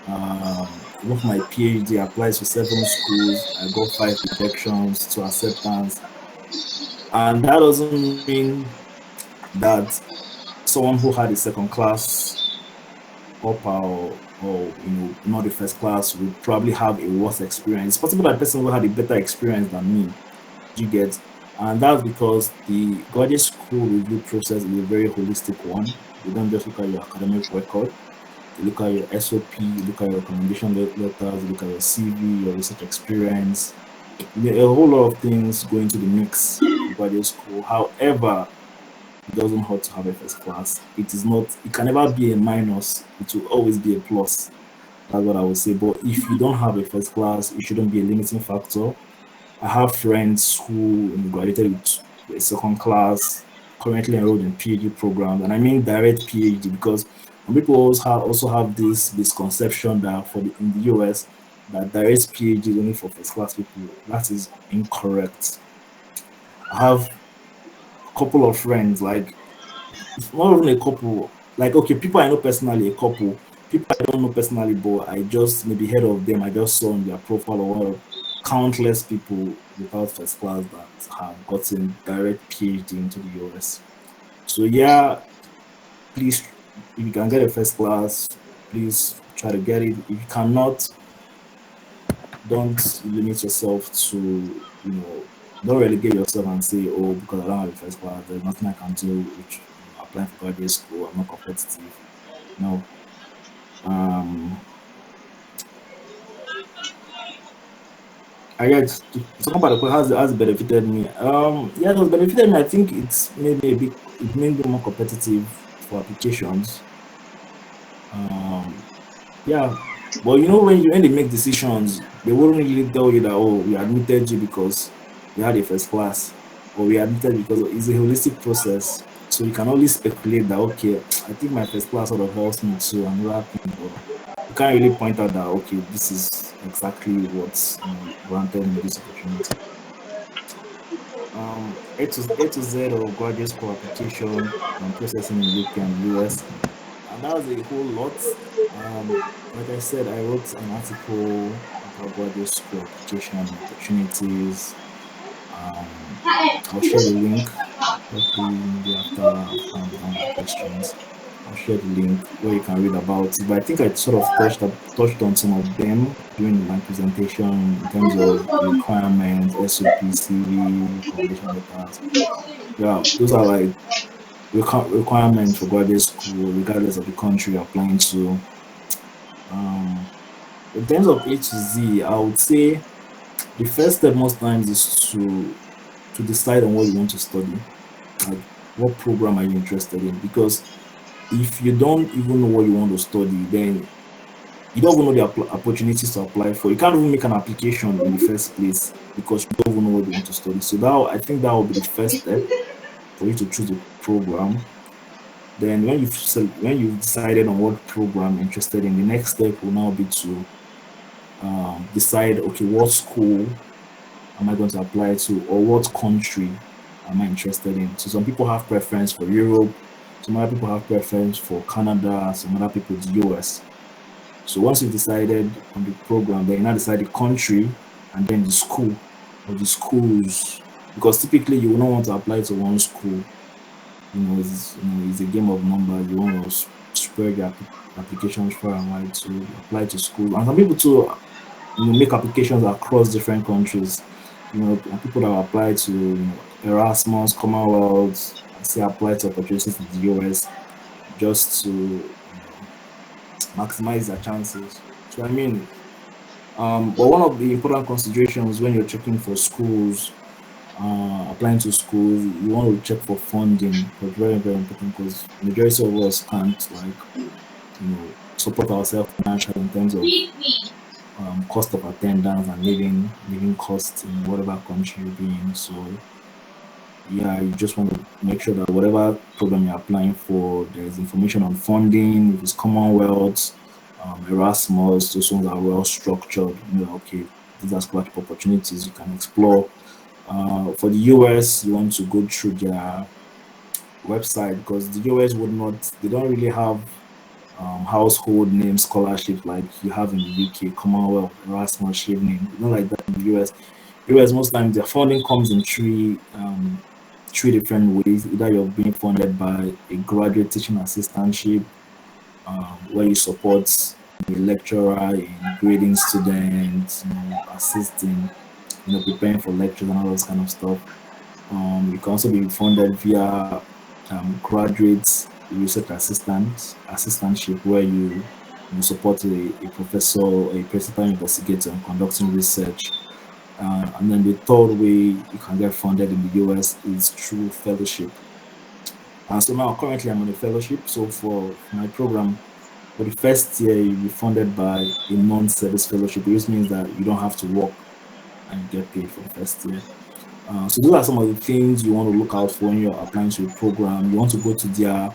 Even for my PhD, I applied to 7 schools, I got 5 rejections to acceptance. And that doesn't mean that someone who had a second class upper, or not the first class, would probably have a worse experience. It's possible that the person who had a better experience than me, you get. And that's because the graduate school review process is a very holistic one. They don't just look at your academic record, they look at your SOP, look at your recommendation letters, look at your CV, your research experience. A whole lot of things go into the mix for graduate school. However, it doesn't hurt to have a first class. It can never be a minus, it will always be a plus. That's what I would say. But if you don't have a first class, it shouldn't be a limiting factor. I have friends who graduated with a second class, currently enrolled in PhD programs, and I mean direct PhD, because some people also have this misconception that in the US, that direct PhD is only for first class people. That is incorrect. I have a couple of friends, like, it's not even a couple, like, okay, people I know personally, a couple, people I don't know personally, but I just maybe heard of them, I just saw on their profile or whatever. Countless people without first class that have gotten direct PhD into the US. So yeah, please, if you can get a first class, please try to get it. If you cannot, don't limit yourself to, don't relegate yourself and say, oh, because I don't have a first class, there's nothing I can do, which, applying for graduate school, I'm not competitive. No. Um, I guess talking about the question, has it benefited me? Yeah, it has benefited me. I think it made me more competitive for applications. Um, yeah, but when they make decisions, they wouldn't really tell you that, oh, we admitted you because we had a first class, or we admitted because it's a holistic process. So you can only speculate that okay, I think my first class sort of helps me to another thing, but you can't really point out that okay, this is exactly what's granted me this opportunity. A to Z of graduate school application processing in UK and US, and that was a whole lot. Like I said, I wrote an article about graduate school application opportunities. Um, I'll share the link shortly, maybe after I'm done with the questions. I'll share the link where you can read about it. But I think I sort of touched on some of them during my presentation in terms of requirements, SOP, CV, recommendation letters. Yeah, those are like requirements for graduate school, regardless of the country you're applying to. Um, in terms of A to Z, I would say the first step most times is to decide on what you want to study, like what program are you interested in. Because if you don't even know what you want to study, then you don't even know the opportunities to apply for. You can't even make an application in the first place because you don't even know what you want to study. So that I think that will be the first step for you to choose a program. Then when you've decided on what program you're interested in, the next step will now be to decide okay, what school am I going to apply to, or what country am I interested in. So some people have preference for Europe, some other people have preference for Canada, some other people the US. So once you've decided on the program, then you now decide the country and then the school or the schools. Because typically you will not want to apply to one school. It's a game of numbers. You want to spread your applications far and wide to apply to school. And some people too, make applications across different countries. People that apply to Erasmus, Commonwealth, and say apply to opportunities in the US just to maximize their chances. So I mean, but one of the important considerations when you're checking for schools, applying to schools, you want to check for funding because very very important because majority of us can't support ourselves financially in terms of cost of attendance and living costs in whatever country you're in. So yeah, you just want to make sure that whatever program you're applying for, there's information on funding, if it's Commonwealth, Erasmus, those ones are well structured. Okay, these are scholarship opportunities you can explore. For the US, you want to go through their website because the US they don't really have household name scholarship like you have in the UK, Commonwealth, Erasmus, Chevening. Not like that in the US. US most times their funding comes in three different ways. Either you're being funded by a graduate teaching assistantship, where you support a lecturer in grading students, assisting, preparing for lectures and all those kind of stuff. You can also be funded via graduate research assistantship, where you support a professor or a principal investigator in conducting research. And then the third way you can get funded in the US is through fellowship. And so now currently I'm on a fellowship. So for my program, for the first year, you'll be funded by a non-service fellowship, which means that you don't have to work and you get paid for the first year. So those are some of the things you want to look out for when you're applying to a program. You want to go to their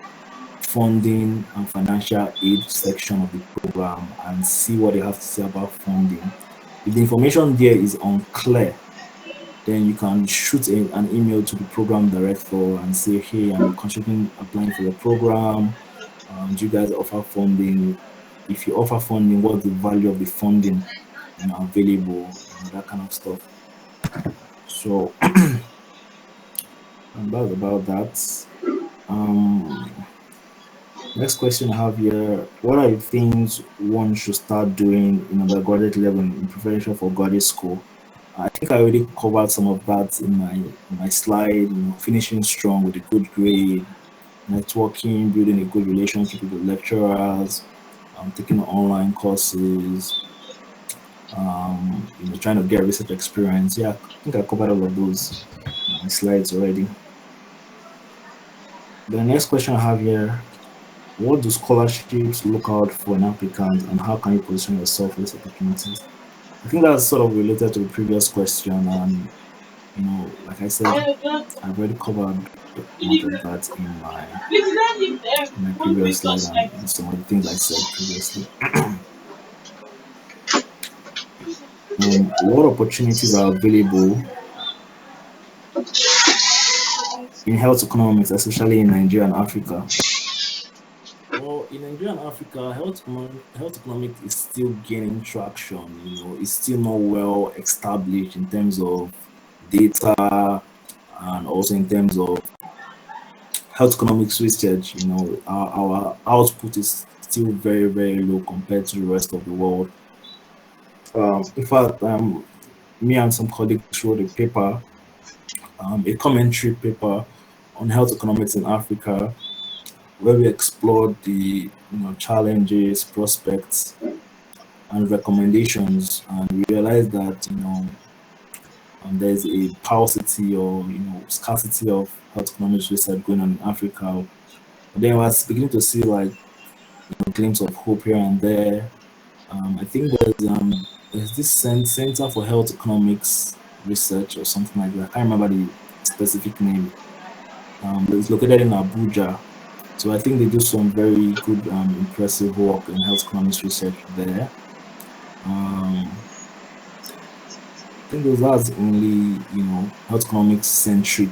funding and financial aid section of the program and see what they have to say about funding. If the information there is unclear, then you can shoot an email to the program director and say, hey, I'm considering applying for your program. Do you guys offer funding? If you offer funding, what's the value of the funding available? That kind of stuff. So and that's about that. Um, Next question I have here: what are the things one should start doing in undergraduate level in preparation for graduate school? I think I already covered some of that in my slide. Finishing strong with a good grade, networking, building a good relationship with the lecturers, taking online courses, trying to get research experience. Yeah, I think I covered all of those in my slides already. The next question I have here: what do scholarships look out for an applicant, and how can you position yourself for these opportunities? I think that's sort of related to the previous question. Like I said, I've already covered much of that in my previous slide and in some of the things I said previously. What opportunities are available in health economics, especially in Nigeria and Africa? Well, in Nigeria and Africa, health economics is still gaining traction. It's still not well established in terms of data and also in terms of health economics research. Our output is still very, very low compared to the rest of the world. In fact, me and some colleagues wrote a paper, a commentary paper on health economics in Africa, where we explored the challenges, prospects, and recommendations, and we realized that there's a paucity or scarcity of health economics research going on in Africa. But then I was beginning to see like glimpse of hope here and there. I think there's this Center for Health Economics Research or something like that. I can't remember the specific name. But it's located in Abuja. So I think they do some very good, impressive work in health economics research there. I think that's the only, health economics centric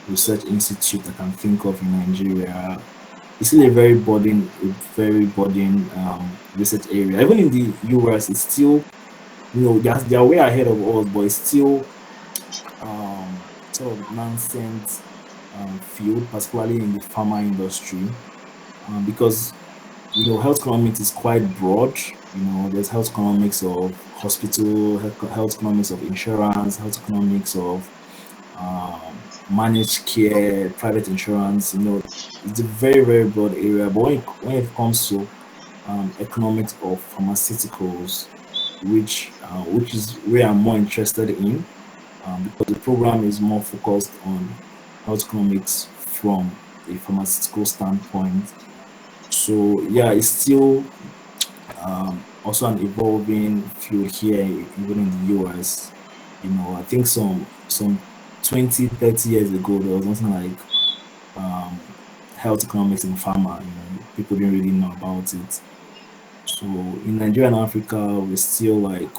research institute I can think of in Nigeria. It's still a very budding research area. Even in the US, it's still, they're way ahead of us, but it's still sort of nonsense field, particularly in the pharma industry, because health economics is quite broad. There's health economics of hospital, health economics of insurance, health economics of managed care, private insurance. It's a very, very broad area. But when it comes to economics of pharmaceuticals, which is where I'm more interested in, because the program is more focused on health economics from a pharmaceutical standpoint. So yeah, it's still also an evolving field here, even in the US. I think some 20, 30 years ago, there was nothing like health economics in pharma. People didn't really know about it. So in Nigeria and Africa, we're still like,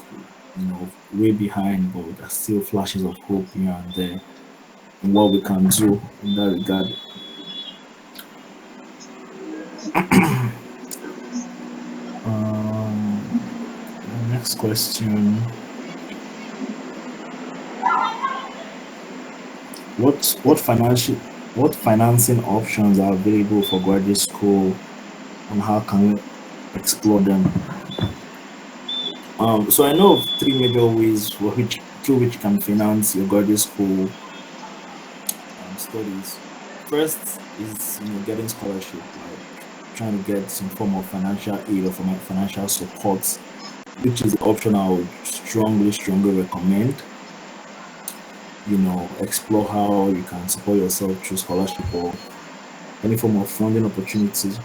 way behind, but there's still flashes of hope here and there in what we can do in that regard. Next question. What financing options are available for graduate school, and how can we explore them? So I know of three major ways through which you can finance your graduate school studies. First is getting scholarship, like trying to get some form of financial aid or financial support, which is the option I would strongly recommend. Explore how you can support yourself through scholarship or any form of funding opportunities.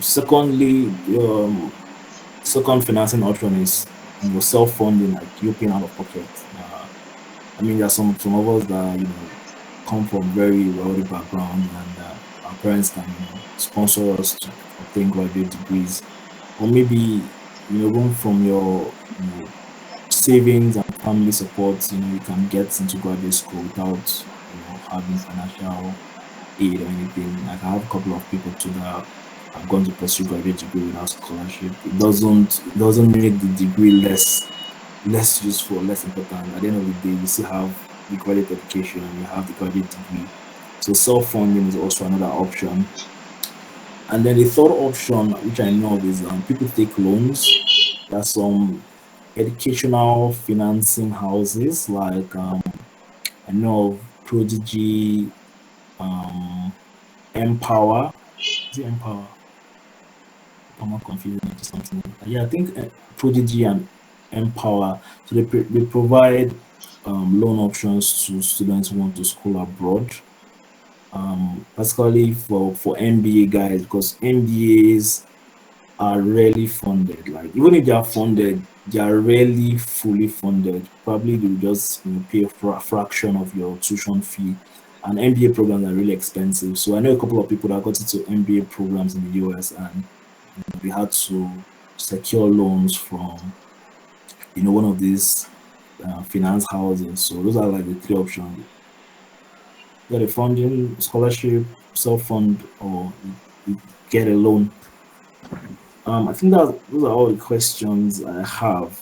Secondly, second financing option is self-funding, like you paying out of pocket. I mean, there are some of us that come from very wealthy background, and our parents can sponsor us to obtain graduate degrees, or maybe even from your savings and family support, you can get into graduate school without having financial aid or anything. Like I have a couple of people too that have gone to pursue graduate degree without scholarship. It doesn't make the degree less useful, less important. At the end of the day, you still have the graduate education and you have the graduate degree. So self-funding is also another option. And then the third option, which I know of, is people take loans. There are some educational financing houses like I know of Prodigy, Empower. Is it Empower? I'm not confusing it or something. Yeah, I think Prodigy and Empower. So they provide loan options to students who want to school abroad, particularly for MBA guys, because MBAs are rarely funded. Like even if they are funded, they are rarely fully funded. Probably they will just pay for a fraction of your tuition fee. And MBA programs are really expensive. So I know a couple of people that got into MBA programs in the US, and they had to secure loans from one of these finance houses. So those are like the three options: get a funding, scholarship, self fund, or you get a loan. I think that those are all the questions I have.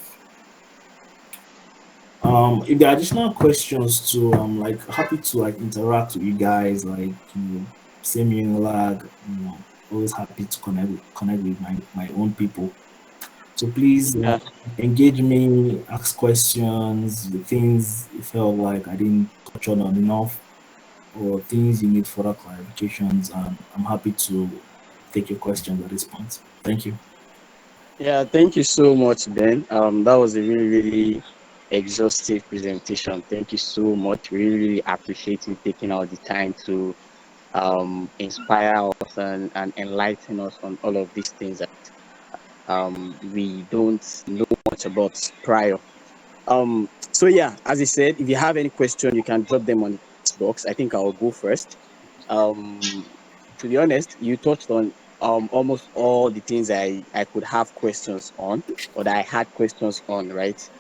If there are additional questions too, I'm like happy to like interact with you guys. Like same lag. Always happy to connect with my own people. So please Yeah. engage me, ask questions, the things you felt like I didn't touch on enough, or things you need further clarifications. And I'm happy to take your questions at this point. Thank you. Yeah, thank you so much, Ben. That was a really, really exhaustive presentation. Thank you so much. Really, really appreciate you taking out the time to inspire us and enlighten us on all of these things that we don't know much about prior. So yeah, as I said, if you have any question, you can drop them on the text box. I think I'll go first. Um, to be honest, you touched on almost all the things I could have questions on, or that I had questions on, right?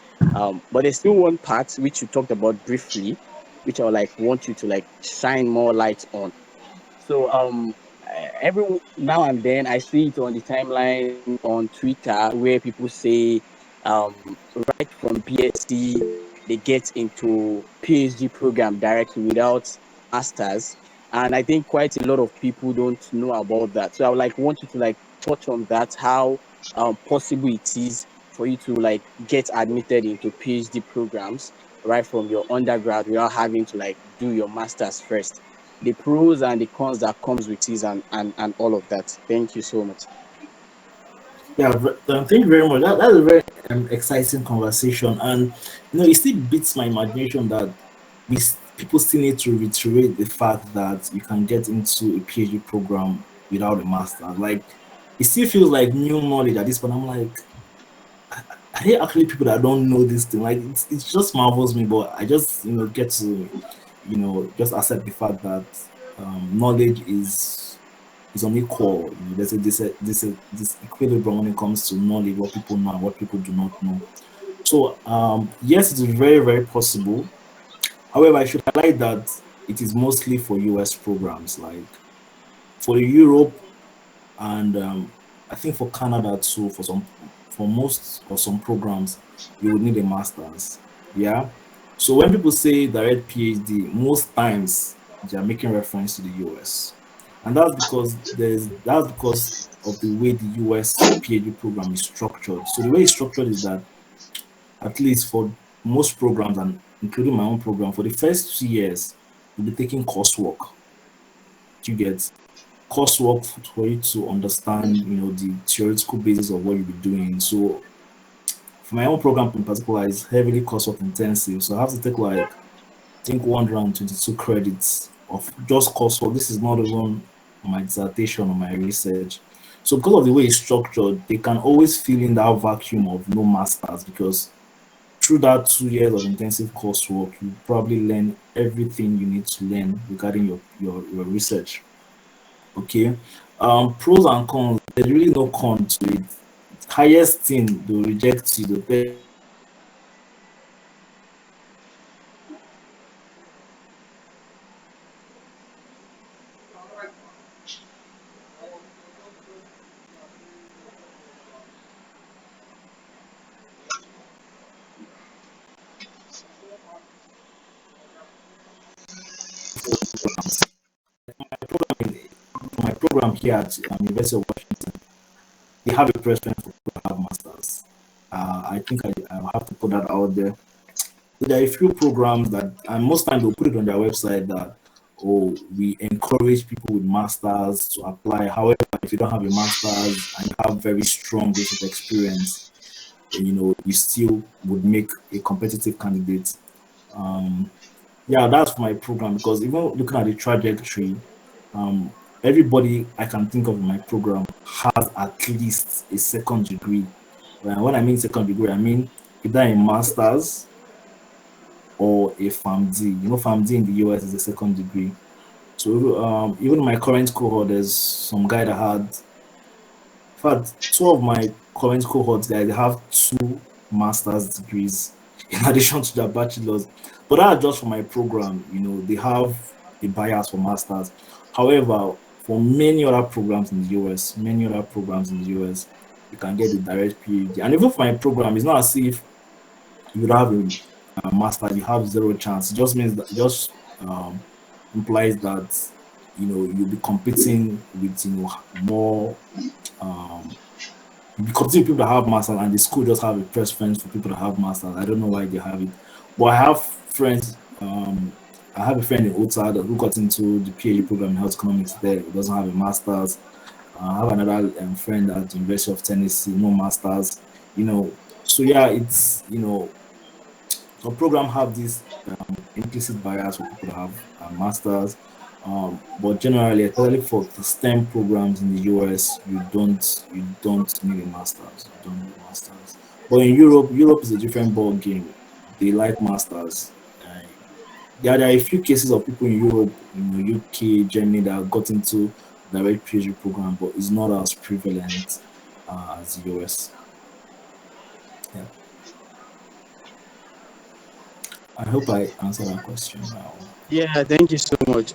But there's still one part which you talked about briefly, which I would like want you to like shine more light on. So every now and then I see it on the timeline on Twitter where people say right from BSc they get into PhD program directly without masters, and I think quite a lot of people don't know about that. So I would like want you to like touch on that, how possible it is for you to like get admitted into PhD programs right from your undergrad without having to like do your masters first, the pros and the cons that comes with it, and all of that. Thank you so much. Yeah, thank you very much. That's a very exciting conversation, and it still beats my imagination that people still need to reiterate the fact that you can get into a PhD program without a master. Like, it still feels like new knowledge at this point. I'm like, are there actually people that don't know this thing? Like, it just marvels me, but I just get to just accept the fact that knowledge is unequal. There's this equilibrium when it comes to knowledge, what people know and what people do not know. So yes, it is very, very possible. However, I should highlight that it is mostly for US programs. Like for Europe, and I think for Canada too, for most or some programs, you would need a master's. Yeah. So when people say direct PhD, most times they are making reference to the US, and that's because of the way the US PhD program is structured. So the way it's structured is that, at least for most programs, and including my own program, for the first 2 years, you'll be taking coursework. You get coursework for you to understand, the theoretical basis of what you'll be doing. So for my own program in particular, is heavily coursework intensive. So I have to take like I think 122 credits of just coursework. This is not even my dissertation or my research. So because of the way it's structured, they can always fill in that vacuum of no masters, because through that 2 years of intensive coursework, you probably learn everything you need to learn regarding your research. Okay. Pros and cons. There's really no con to it. Highest thing, they'll reject you. They'll tell you that you don't have enough credits. Lowest thing, for my program here at University of Washington, they have a preference for people to have masters. I think I have to put that out there. There are a few programs that, and most times they'll put it on their website that, oh, we encourage people with masters to apply. However, if you don't have a masters and you have very strong research experience, then you still would make a competitive candidate. Um, yeah, that's my program, because even looking at the trajectory, um, everybody I can think of in my program has at least a second degree. When I mean second degree, I mean either a master's or a PharmD. You know, PharmD in the US is a second degree. So even my current cohort, there's some guy that had, in fact, two of my current cohorts guys they have two master's degrees in addition to their bachelors. But that's just for my program. You know, they have a bias for masters. However, for many other programs in the US, you can get a direct PhD. And even for my program, it's not as if you would have a master, you have zero chance. It just means that, it just implies that you'll be competing with more um you'll be competing with people that have masters, and the school just have a preference for people that have masters. I don't know why they have it, but I have friends. I have a friend in Utah who got into the PhD program in health economics there. He doesn't have a master's. I have another friend at the University of Tennessee, no masters. So yeah, it's some program have this implicit bias for people that have masters, but generally, especially for the STEM programs in the US, you don't need a masters. You don't need a masters. But in Europe is a different ball game. They like masters. Uh, there are a few cases of people in Europe, UK, Germany that got into direct PhD program, but it's not as prevalent as the US. Yeah, I hope I answered that question well. Yeah, thank you so much.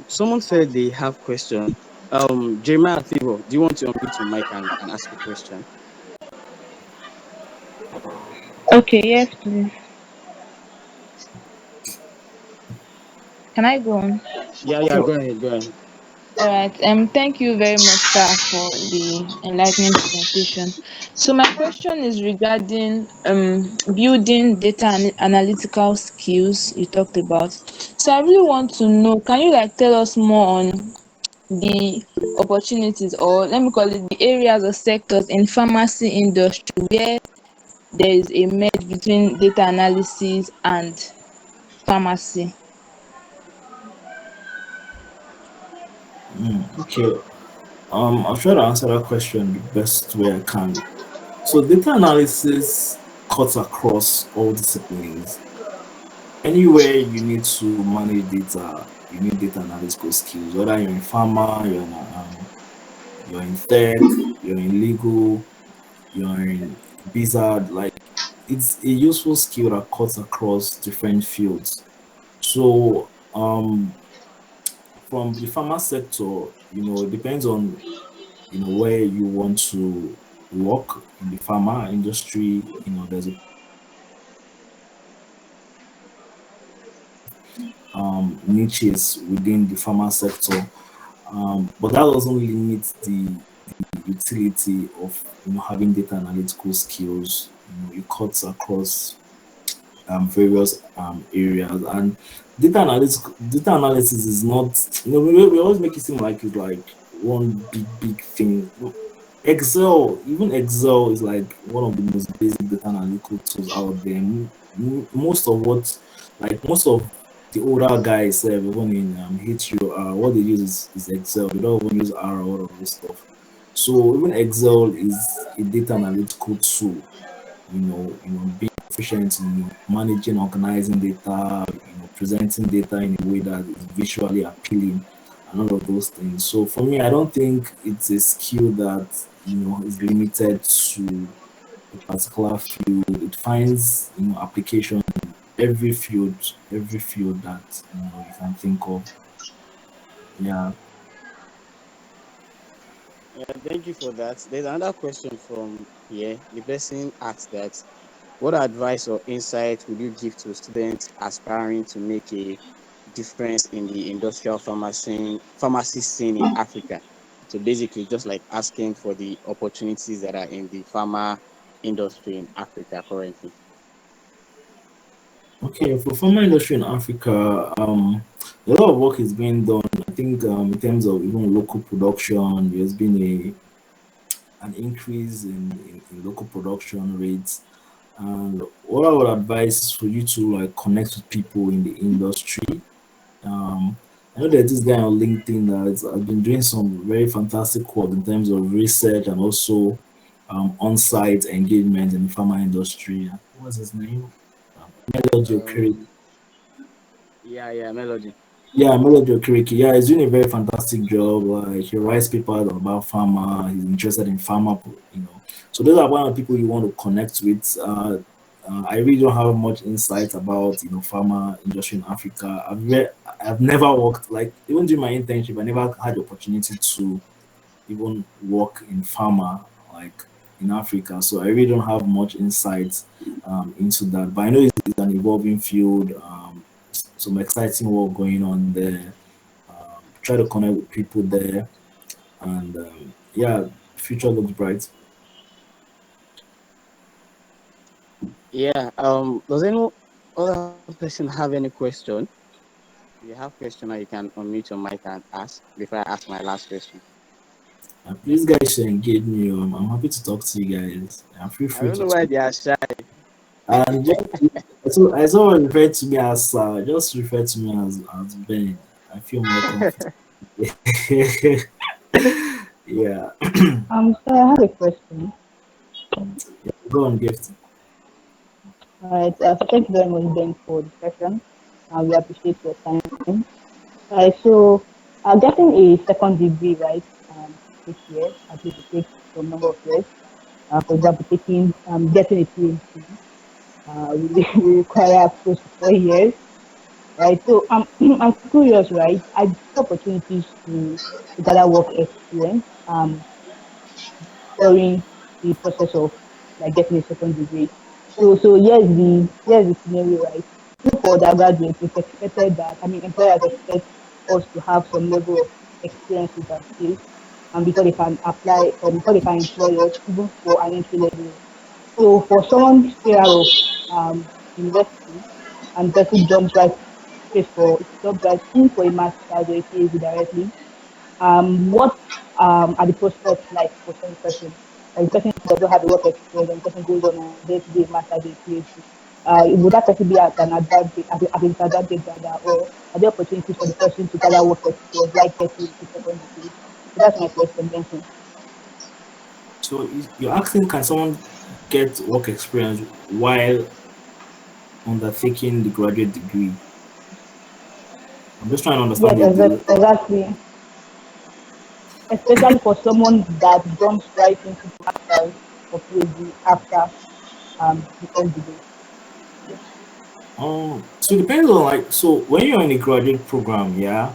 Someone said they have question. Jeremiah Thibault, do you want to unmute your mic and ask a question? Okay, yes, please. Can I go on? Yeah, yeah, go ahead, go ahead. All right. Thank you very much, sir, for the enlightening presentation. So my question is regarding building data analytical skills you talked about. So I really want to know, can you like tell us more on the opportunities, or let me call it the areas or sectors in pharmacy industry where there is a merge between data analysis and pharmacy? Okay. I'll try to answer that question the best way I can. So data analysis cuts across all disciplines. Anywhere you need to manage data, you need data analytical skills. Whether you're in pharma, you're in tech, you're in legal, you're in bizard, like it's a useful skill that cuts across different fields. So from the pharma sector, it depends on where you want to work in the pharma industry. There's a niches within the pharma sector, but that doesn't limit the utility of having data analytical skills. It cuts across various areas, and data analysis is not, we always make it seem like it's like one big thing. Even Excel is like one of the most basic data analytical tools out there. Most of most of the older guys, even in HUR, what they use is Excel. They don't even use R or all of this stuff. So even Excel is a data analytical tool. Being efficient in managing, organizing data, presenting data in a way that is visually appealing, and all of those things. So for me, I don't think it's a skill that is limited to a particular field. It finds application in every field that you can think of. Yeah. Yeah, thank you for that. There's another question from here. The person asks that, what advice or insight would you give to students aspiring to make a difference in the industrial pharmacy scene in Africa? So basically, just like asking for the opportunities that are in the pharma industry in Africa currently. Okay, for pharma industry in Africa, a lot of work is being done. I think in terms of even local production, there's been an increase in local production rates. And what I would advise is for you to like connect with people in the industry. I know there's this guy on LinkedIn that has been doing some very fantastic work in terms of research and also on-site engagement in the pharma industry. What's his name? Melody Okiri. Um, yeah, Melody. Yeah, Melody Okiriki. Yeah, he's doing a very fantastic job. Like he writes papers about pharma. He's interested in pharma. So those are one of the people you want to connect with. I really don't have much insight about pharma industry in Africa. I've never worked like even during my internship. I never had the opportunity to even work in pharma like in Africa. So I really don't have much insight into that. But I know it's an evolving field. Some exciting work going on there. Try to connect with people there, and yeah, future looks bright. Yeah. Does any other person have any question? If you have question, or you can unmute your mic and ask before I ask my last question. Please, guys, should engage me. I'm happy to talk to you guys. Feel I free don't to know why talk. they are shy. And just so I saw refer to me as just refer to me as Ben. I feel more comfortable. Yeah, So I have a question. go on, gift. All right. So thank you very much, Ben, for the session. We appreciate your time. So getting a second degree, right, this year, at least it takes some number of years. For example, getting a PhD, we require close to 4 years, right? So I'm curious, right? I get opportunities to gather work experience during the process of like getting a second degree. So here's the scenario, right? Even for undergraduates, it's expected that employers expect us to have some level of experience with our skills, and before they can apply or before they can employ us, even for an entry level. So for someone straight out of university and person jumps right in for a master's or a PhD directly, what are the prospects like for such a person? Like the person doesn't have the work experience and the person goes on and gets a master's or PhD. Would that person be at an advantage, at a disadvantage rather, or are there opportunities for the person to gather work experience like getting a second degree? So that's my question. Thank you. So you're asking, can someone get work experience while undertaking the graduate degree? I'm just trying to Yes, understand the exactly. Especially for someone that jumps right into the master's or PhD after the second degree. so it depends on like so when you're in a graduate program, yeah,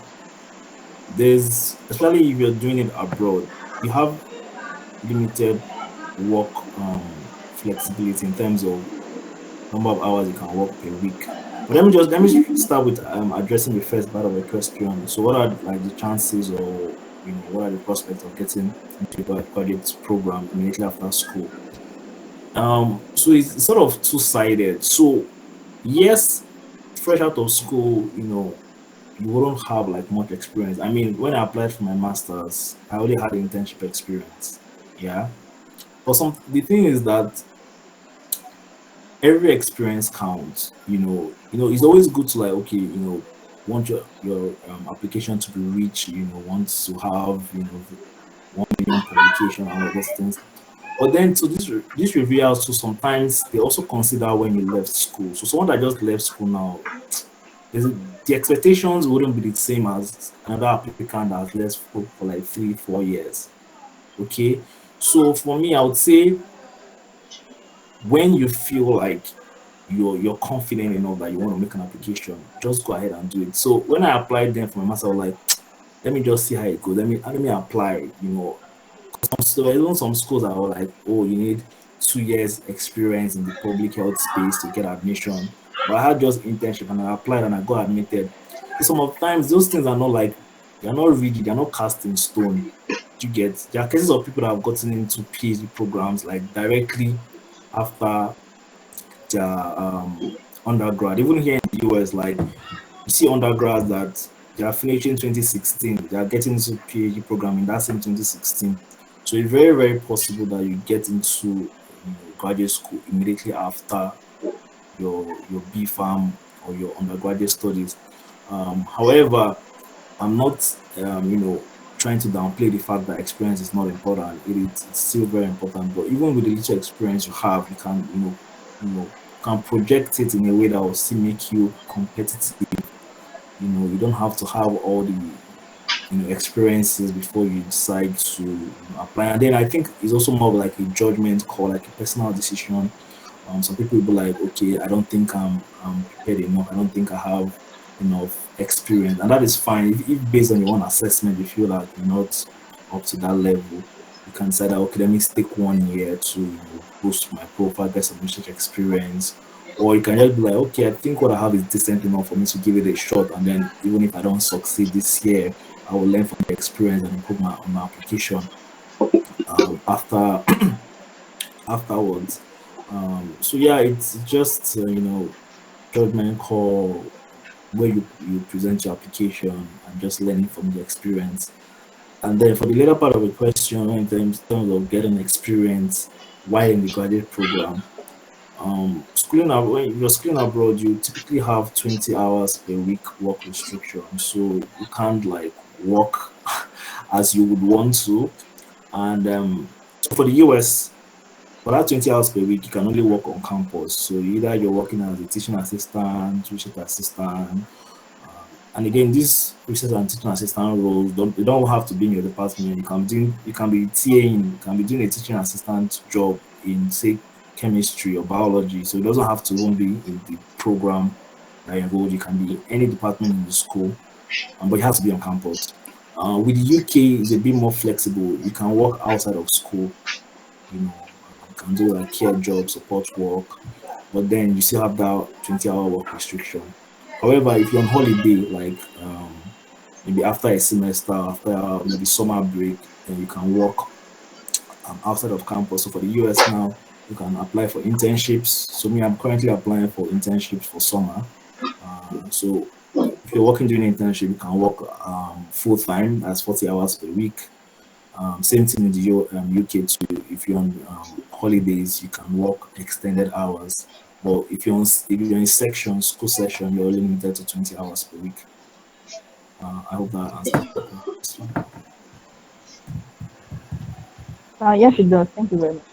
there's especially if you're doing it abroad, you have limited work flexibility in terms of number of hours you can work per week. But let me start with addressing the first part of the question. So what are like the chances or what are the prospects of getting into a graduate program immediately after school? So it's sort of two-sided. So yes, fresh out of school, you wouldn't have like much experience. I mean, when I applied for my masters, I only had internship experience. Yeah. But the thing is that every experience counts. It's always good to like okay, want your application to be rich. Want to have 1 million publication and all those things. But then to this review also sometimes they also consider when you left school. So someone that just left school now, the expectations wouldn't be the same as another applicant that has left school for like 3 4 years. Okay. So for me, I would say when you feel like you're confident enough that you want to make an application, just go ahead and do it. So when I applied then for my master, I was like, let me just see how it goes. Let me apply. So there even some schools that are like, oh, you need 2 years experience in the public health space to get admission. But I had just internship and I applied and I got admitted. So some of times those things are not like they're not rigid, they're not cast in stone. You get there are cases of people that have gotten into PhD programs like directly after their undergrad. Even here in the US, like you see undergrads that they are finishing 2016, they are getting into PhD program in that same 2016. So it's very, very possible that you get into graduate school immediately after your BPHARM or your undergraduate studies. However, I'm not trying to downplay the fact that experience is not important. It's still very important. But even with the little experience you have, you can can project it in a way that will still make you competitive. You don't have to have all the experiences before you decide to apply. And then I think it's also more of like a judgment call, like a personal decision. Some people will be like, okay, I don't think I'm prepared enough. I don't think I have enough experience, and that is fine. If based on your own assessment, you feel like you're not up to that level, you can say that okay, let me take 1 year to boost my profile, get some research experience, or you can just be like, okay, I think what I have is decent enough for me to give it a shot, and then even if I don't succeed this year, I will learn from the experience and improve my application after afterwards. So yeah, it's just judgment call where you present your application and just learning from the experience. And then for the later part of the question, in terms of getting experience while in the graduate program, when you're schooling abroad, you typically have 20 hours per week work restriction. So you can't like work as you would want to. And so for the US, for that 20 hours per week, you can only work on campus. So either you're working as a teaching assistant, research assistant, and again, these research and teaching assistant roles they don't have to be in your department. You can be TAing, you can be doing a teaching assistant job in say chemistry or biology. So it doesn't have to even be in the program that you're involved. You can be in any department in the school, but it has to be on campus. With the UK, it's a bit more flexible. You can work outside of school. You can do like care job, support work, but then you still have that 20-hour work restriction. However, if you're on holiday, like maybe after a semester, after maybe summer break, then you can work outside of campus. So for the US now, you can apply for internships. So me, I'm currently applying for internships for summer. So if you're working during internship, you can work full time, that's 40 hours per week. Same thing in the UK too. If you're on holidays, you can work extended hours. But if you're in section, school section, you're only limited to 20 hours per week. I hope that answers the question. Yes, it does. Thank you very much.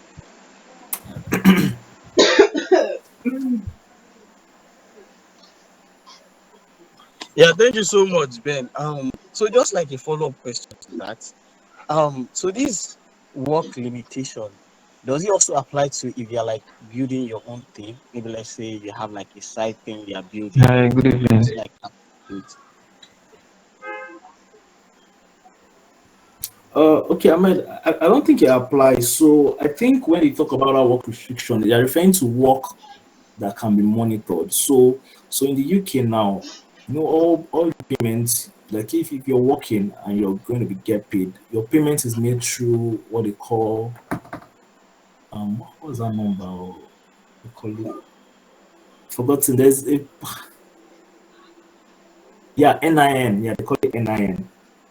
Yeah, thank you so much, Ben. So just like a follow-up question to that, so this work limitation, does it also apply to if you're like building your own thing? Maybe let's say you have like a side thing you're building. Hi, good evening. Does it like Okay, Ahmed, I don't think it applies. So I think when you talk about our work restriction, they are referring to work that can be monitored. So in the UK now, all the payments, like if you're working and you're going to be get paid, your payment is made through what they call what was that number? They call it forgotten. There's a yeah, NIN. Yeah, they call it NIN.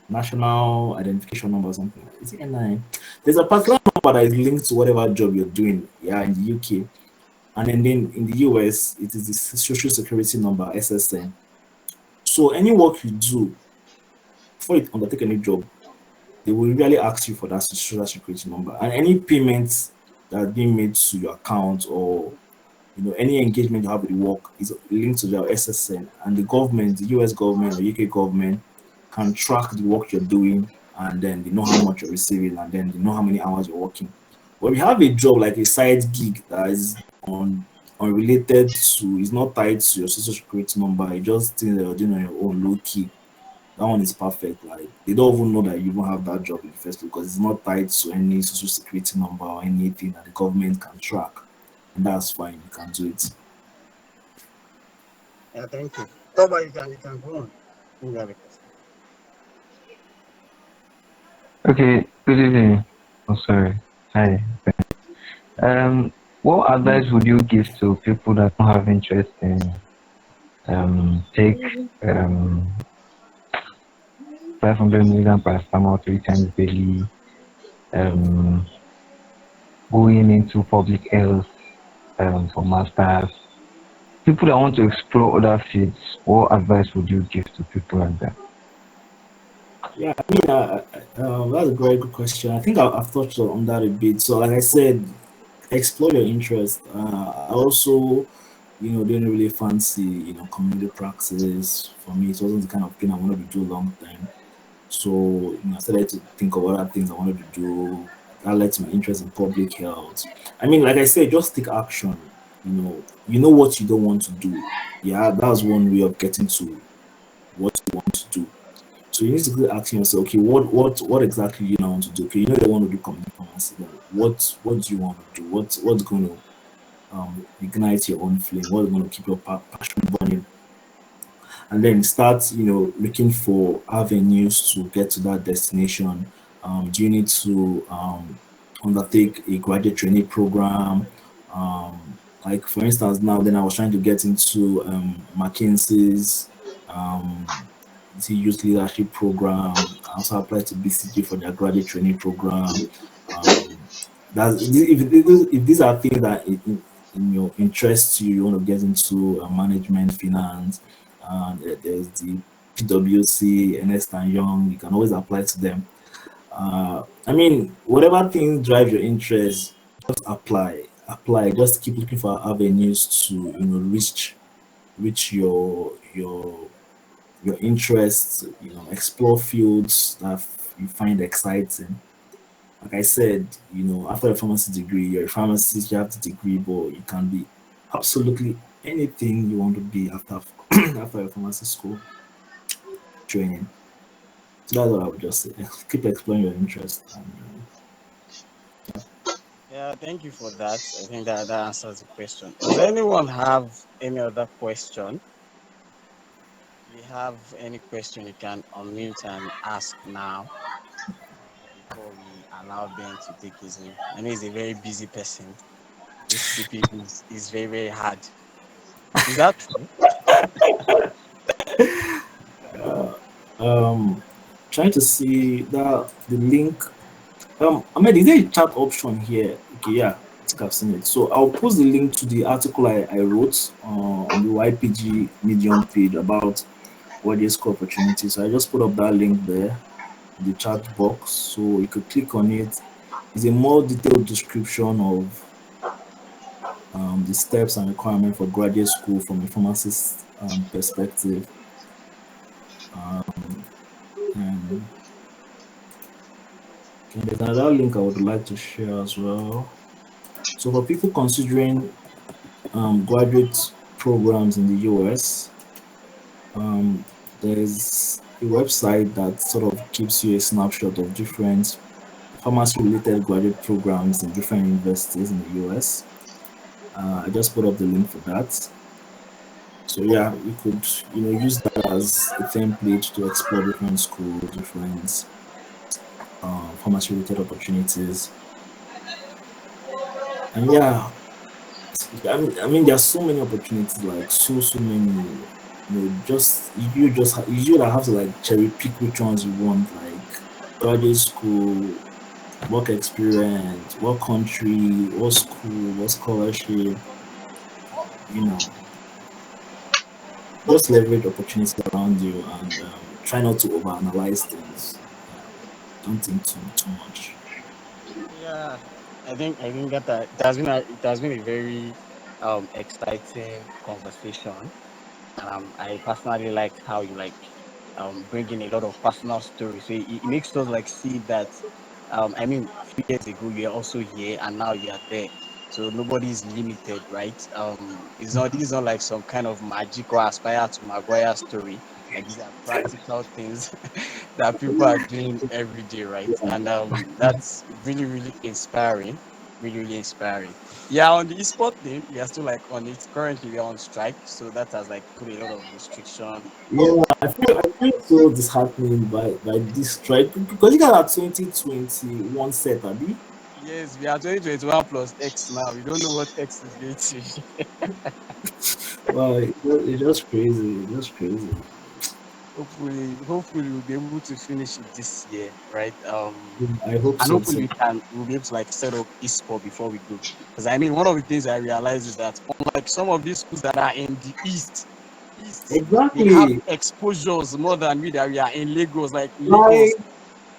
National Identification Number or something. Is it NIN? There's a particular number that is linked to whatever job you're doing, yeah, in the UK. And then in the US, it is the Social Security Number, SSN. So any work you do before you undertake any job, they will usually ask you for that social security number. And any payments that are being made to your account or any engagement you have with the work is linked to their SSN. And the government, the US government or UK government, can track the work you're doing, and then they know how much you're receiving, and then they know how many hours you're working. But if you have a job like a side gig that is unrelated to, is not tied to your social security number, you just think that you're doing on your own low key, that one is perfect. Like they don't even know that you even have that job in the first place because it's not tied to any social security number or anything that the government can track. And that's fine, you can do it. yeah, thank you. Toba, you can go on. You have a question. Okay, good evening. Oh, sorry. Hi. What advice would you give to people that don't have interest in take um 500 milligram paracetamol 3 times daily, um going into public health for masters? People that want to explore other fields, what advice would you give to people like that? Yeah, I mean, that's a very good question. I think I've touched on that a bit. So, like I said, explore your interest. I also, didn't really fancy, community practice. For me, it wasn't the kind of thing I wanted to do long term. So, I started to think of other things I wanted to do. That led to my interest in public health. I mean, like I said, just take action. You know what you don't want to do. Yeah, that's one way of getting to what you want to do. So you need to keep asking yourself, okay, what exactly you now want to do? Okay, you know you want to do community pharmacy. Then what do you want to do? What's going to ignite your own flame? What's going to keep your passion burning? And then start, looking for avenues to get to that destination. Do you need to undertake a graduate training program? Like for instance, now then I was trying to get into McKinsey's the youth leadership program. I also applied to BCG for their graduate training program. Um, that's if these are things that in your interest you want to get into management, finance, there's the PwC, Ernest and Young. You can always apply to them. I mean, whatever thing drives your interest, just apply. Apply. Just keep looking for avenues to reach your interests. Explore fields that you find exciting. Like I said, after a pharmacy degree, you're a pharmacist, you have the degree, but you can be absolutely anything you want to be after after a pharmacy school training. So that's what I would just say. Keep exploring your interest. And, Yeah, thank you for that. I think that answers the question. Does anyone have any other question? If you have any question, you can unmute and ask now before we allow Ben to take his own. I know he's a very busy person. This CP is very, very hard. Is that true? um, trying to see that the link. Ahmed, is there a chat option here? Okay, yeah, I think I've seen it. So I'll post the link to the article I wrote on the YPG Medium page about what is core opportunity. So I just put up that link there in the chat box, so you could click on it. It's a more detailed description of the steps and requirements for graduate school from a pharmacist perspective. And there's another link I would like to share as well. So for people considering graduate programs in the US, um, there's a website that sort of gives you a snapshot of different pharmacy-related graduate programs in different universities in the US. I just put up the link for that. So yeah, you could use that as a template to explore different schools, different pharmacy-related opportunities. And yeah, I mean, there's so many opportunities, like so many. You that have to like cherry pick which ones you want, like graduate school, work experience, what country, what school, what scholarship. You know, just leverage opportunities around you and try not to overanalyze things. Don't think too much. Yeah, I think that it has been a very exciting conversation. I personally like how you bring in a lot of personal stories. So it makes us like see that I mean, a few years ago you're also here and now you're there. So nobody is limited, right? This is not like some kind of magic or aspire to Maguire story. Like these are practical things that people are doing every day, right? And that's really, really inspiring. Really, really inspiring. Yeah, on the esport thing, we are still like on it. Currently, we are on strike, so that has like put a lot of restriction. Yeah, I feel so disheartening by this strike because you got 2021 set, Abi. Yes, we are 2021 plus X now. We don't know what X is going to. Wow, it's just crazy. It's just crazy. Hopefully, we'll be able to finish it this year, right? I hope And so hopefully too. we'll be able to like set up esport before we go. Because I mean, one of the things I realized is that unlike some of these schools that are in the east, East, they have Exactly. exposures more than we that we are in Lagos, like Like Lagos.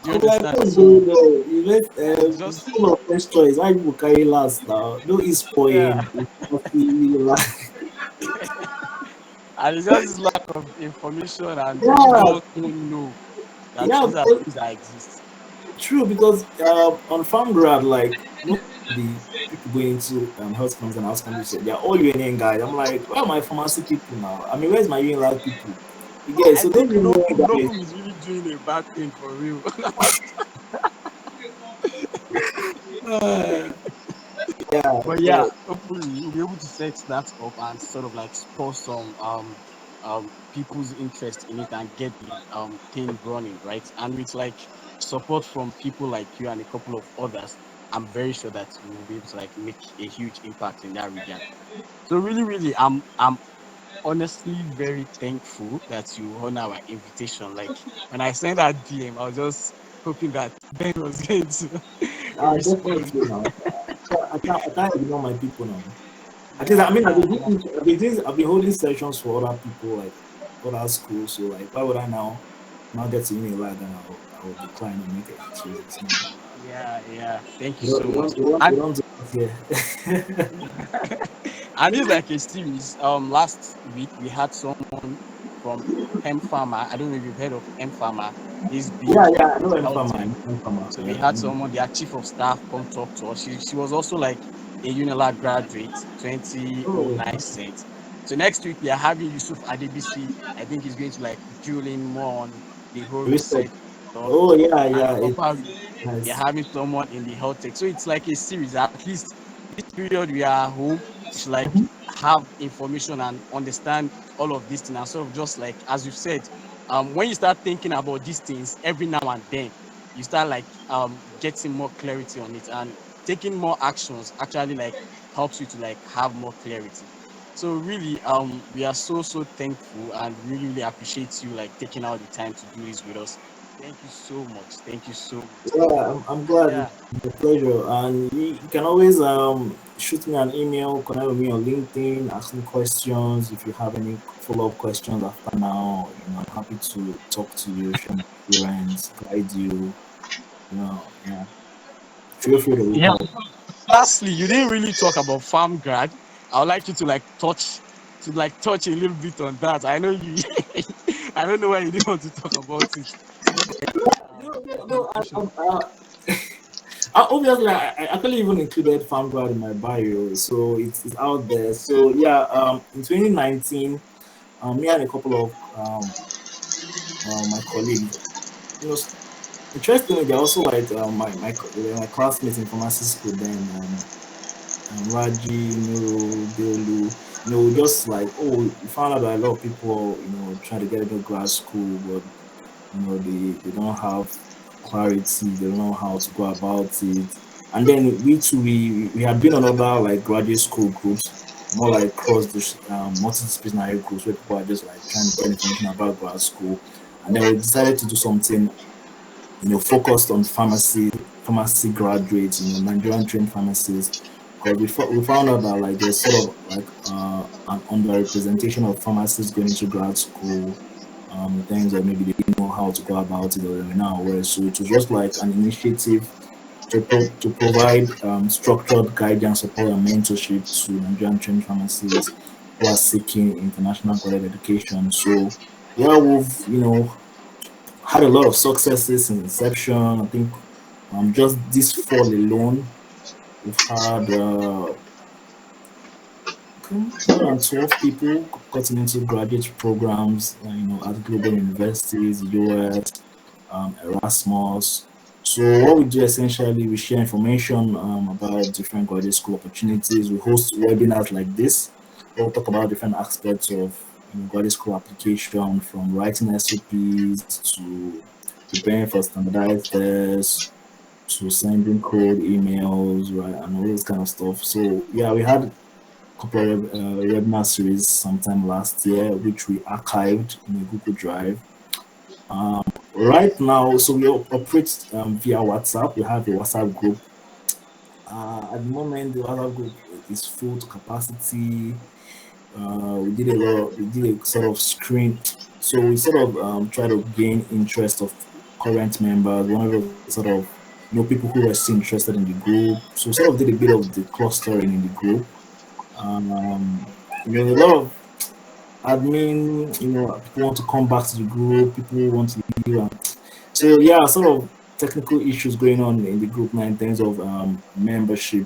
Do you I'm like, understand? what's So going on? You let it's it's just full of first choice. Why people carry last now? No is yeah, point. It's coffee, like and it's just this lack of information, and we yeah, just don't know that yeah. these are Because, things that exist. true, because on farm grad, like most of the people going into health economics and house condition, they're all UNN guys. I'm like, where are my pharmacy people now? I mean, where's my UNN people? You get I so those think UNN guys. Nwogu is really doing a bad thing for real. Uh, yeah, But yeah, so hopefully we'll be able to set that up and sort of like spur some people's interest in it and get the thing running, right? And with like support from people like you and a couple of others, I'm very sure that we will be able to like make a huge impact in that regard. So really, really, I'm honestly very thankful that you honor our invitation. Like when I sent that DM, I was just hoping that Ben was going to respond. definitely now. I can't ignore my people now. At least Yeah, I mean yeah, yeah. I've been holding sessions for other people like other schools. So like why would I now get to uni like then I'll decline or make excuses. No. Yeah, yeah. Thank you You don't so you much. don't you don't, you And don't do that here. and it's like a series. Last week we had someone from Farmer. I don't know if you've heard of Farmer. This big Yeah, yeah, I know I'm health farmer. tech. I'm farmer. So we Yeah, I had know. someone, their chief of staff, come talk to us. She was also like a Unila graduate, Oh, 2009 set. So next week we are having Yusuf Adebisi. I think he's going to like drill in more on the whole research. research stuff. Oh yeah, And yeah. the It's upper week we are nice. having someone in the health tech. So it's like a series. At least this period we are home, we should like Mhm. have information and understand all of these things and sort of just like as you said, when you start thinking about these things every now and then, you start like getting more clarity on it, and taking more actions actually like helps you to like have more clarity. So really we are so thankful and really really appreciate you like taking out the time to do this with us. Thank you so much. Thank you so much. Yeah, I'm glad. Yeah. It's a pleasure. And you can always shoot me an email, connect with me on LinkedIn, ask me questions. If you have any follow-up questions after now, I'm happy to talk to you, share my experience, guide you. Yeah. Feel free to reach Yeah, out. Lastly, you didn't really talk about farm grad. I would like you to like touch a little bit on that. I know you I don't know why you didn't want to talk about it during No, no, the no. presentation. Obviously, I actually even included farm grad in my bio, so it's out there. So yeah, in 2019, me and a couple of my colleagues, you know, interestingly, they're also like they're my classmates in pharmacy school then, Raji, Nuru, Deolu, just like, oh, we found out that a lot of people, trying to get into grad school, but, they don't have clarity, they don't know how to go about it. And then we too, we had been on other like graduate school groups, more like cross this multidisciplinary groups where people are just like trying to get information about grad school. And then we decided to do something focused on pharmacy graduates, Nigerian trained pharmacists, because we found out that like there's sort of like an underrepresentation of pharmacists going into grad school, in terms of maybe they didn't know how to go about it or they were not aware. So it was just like an initiative to provide structured guidance, support, and mentorship to Nigerian trained pharmacists who are seeking international graded education. So yeah, we've had a lot of successes in inception. I think just this fall alone, we've had more than 12 people gotten into graduate programs, at global universities, US, Erasmus. So what we do essentially, we share information about different graduate school opportunities. We host webinars like this, where we talk about different aspects of graduate school application, from writing SOPs to preparing for standardized tests to sending cold emails, right, and all this kind of stuff. So yeah, we had a couple of webinar series sometime last year, which we archived in a Google Drive. Right now, so we operate via WhatsApp. We have a WhatsApp group. At the moment, the WhatsApp group is full to capacity. We did a lot. We did a sort of screen. So we sort of try to gain interest of current members. One of sort of people who were still interested in the group. So sort of did a bit of the clustering in the group. Um, a lot of admin. People want to come back to the group. People want to leave. So yeah, sort of technical issues going on in the group now in terms of membership.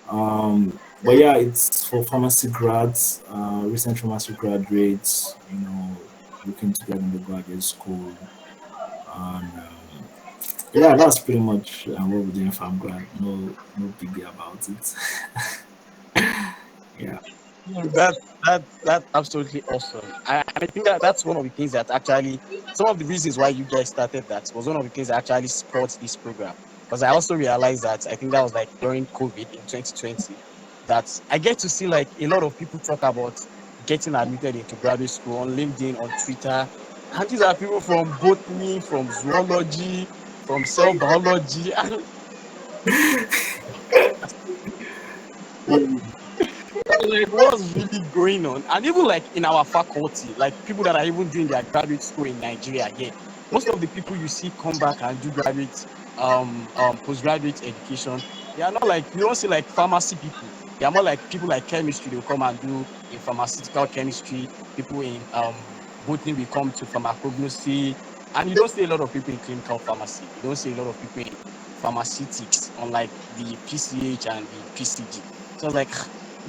But yeah, it's for pharmacy grads, recent pharmacy graduates, looking to get into graduate school. And yeah, that's pretty much what we're doing for grad. No big deal about it. Yeah. That's absolutely awesome. I think that's one of the things that actually some of the reasons why you guys started that was one of the things that actually spurred this program. Because I also realized that I think that was like during COVID in 2020 that I get to see like a lot of people talk about getting admitted into graduate school on LinkedIn, on Twitter. And these are people from botany, from zoology, from cell biology. Like what's really going on, and even like in our faculty, like people that are even doing their graduate school in Nigeria here, most of the people you see come back and do graduate postgraduate education, they are not like, you don't see like pharmacy people. They are more like people like chemistry, they'll come and do in pharmaceutical chemistry. People in botany will come to pharmacognosy, and you don't see a lot of people in clinical pharmacy. You don't see a lot of people in pharmaceutics, unlike the PCH and the PCG. So I was like,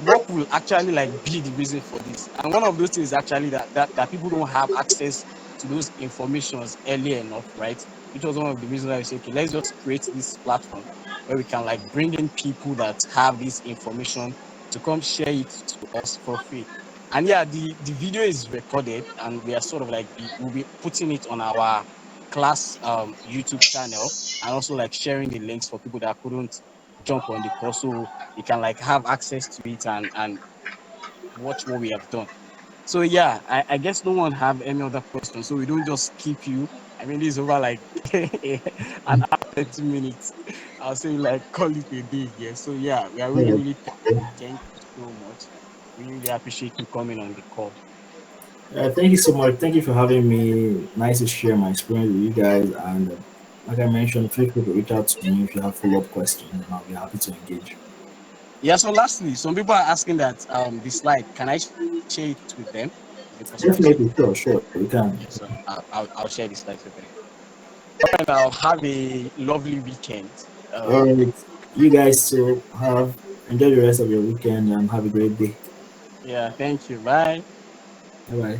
what will actually like be the reason for this? And one of those things is actually that people don't have access to those informations early enough, right? Which was one of the reasons why we said, okay, let's just create this platform where we can like bring in people that have this information to come share it to us for free. And yeah, the video is recorded, and we are sort of like we'll be putting it on our class YouTube channel, and also like sharing the links for people that couldn't jump on the course, so you can like have access to it and watch what we have done. So yeah, I guess no one have any other questions, so we don't just keep you. I mean, this is over like an hour 30 minutes. I'll say like call it a day. Yeah. So yeah, we are really Yeah. really thank you so much. We really appreciate you coming on the call. Thank you so much. Thank you for having me. Nice to share my experience with you guys. And like I mentioned, feel free to reach out to me if you have follow-up questions, and I'll be happy to engage. Yeah. So lastly, some people are asking that the slide, can I share it with them? Is it possible to share? Definitely, sure, you can. Okay, so I'll share the slides with them. And I'll have a lovely weekend. All right, you guys. So have enjoy the rest of your weekend and have a great day. Yeah, thank you. Bye. Bye bye.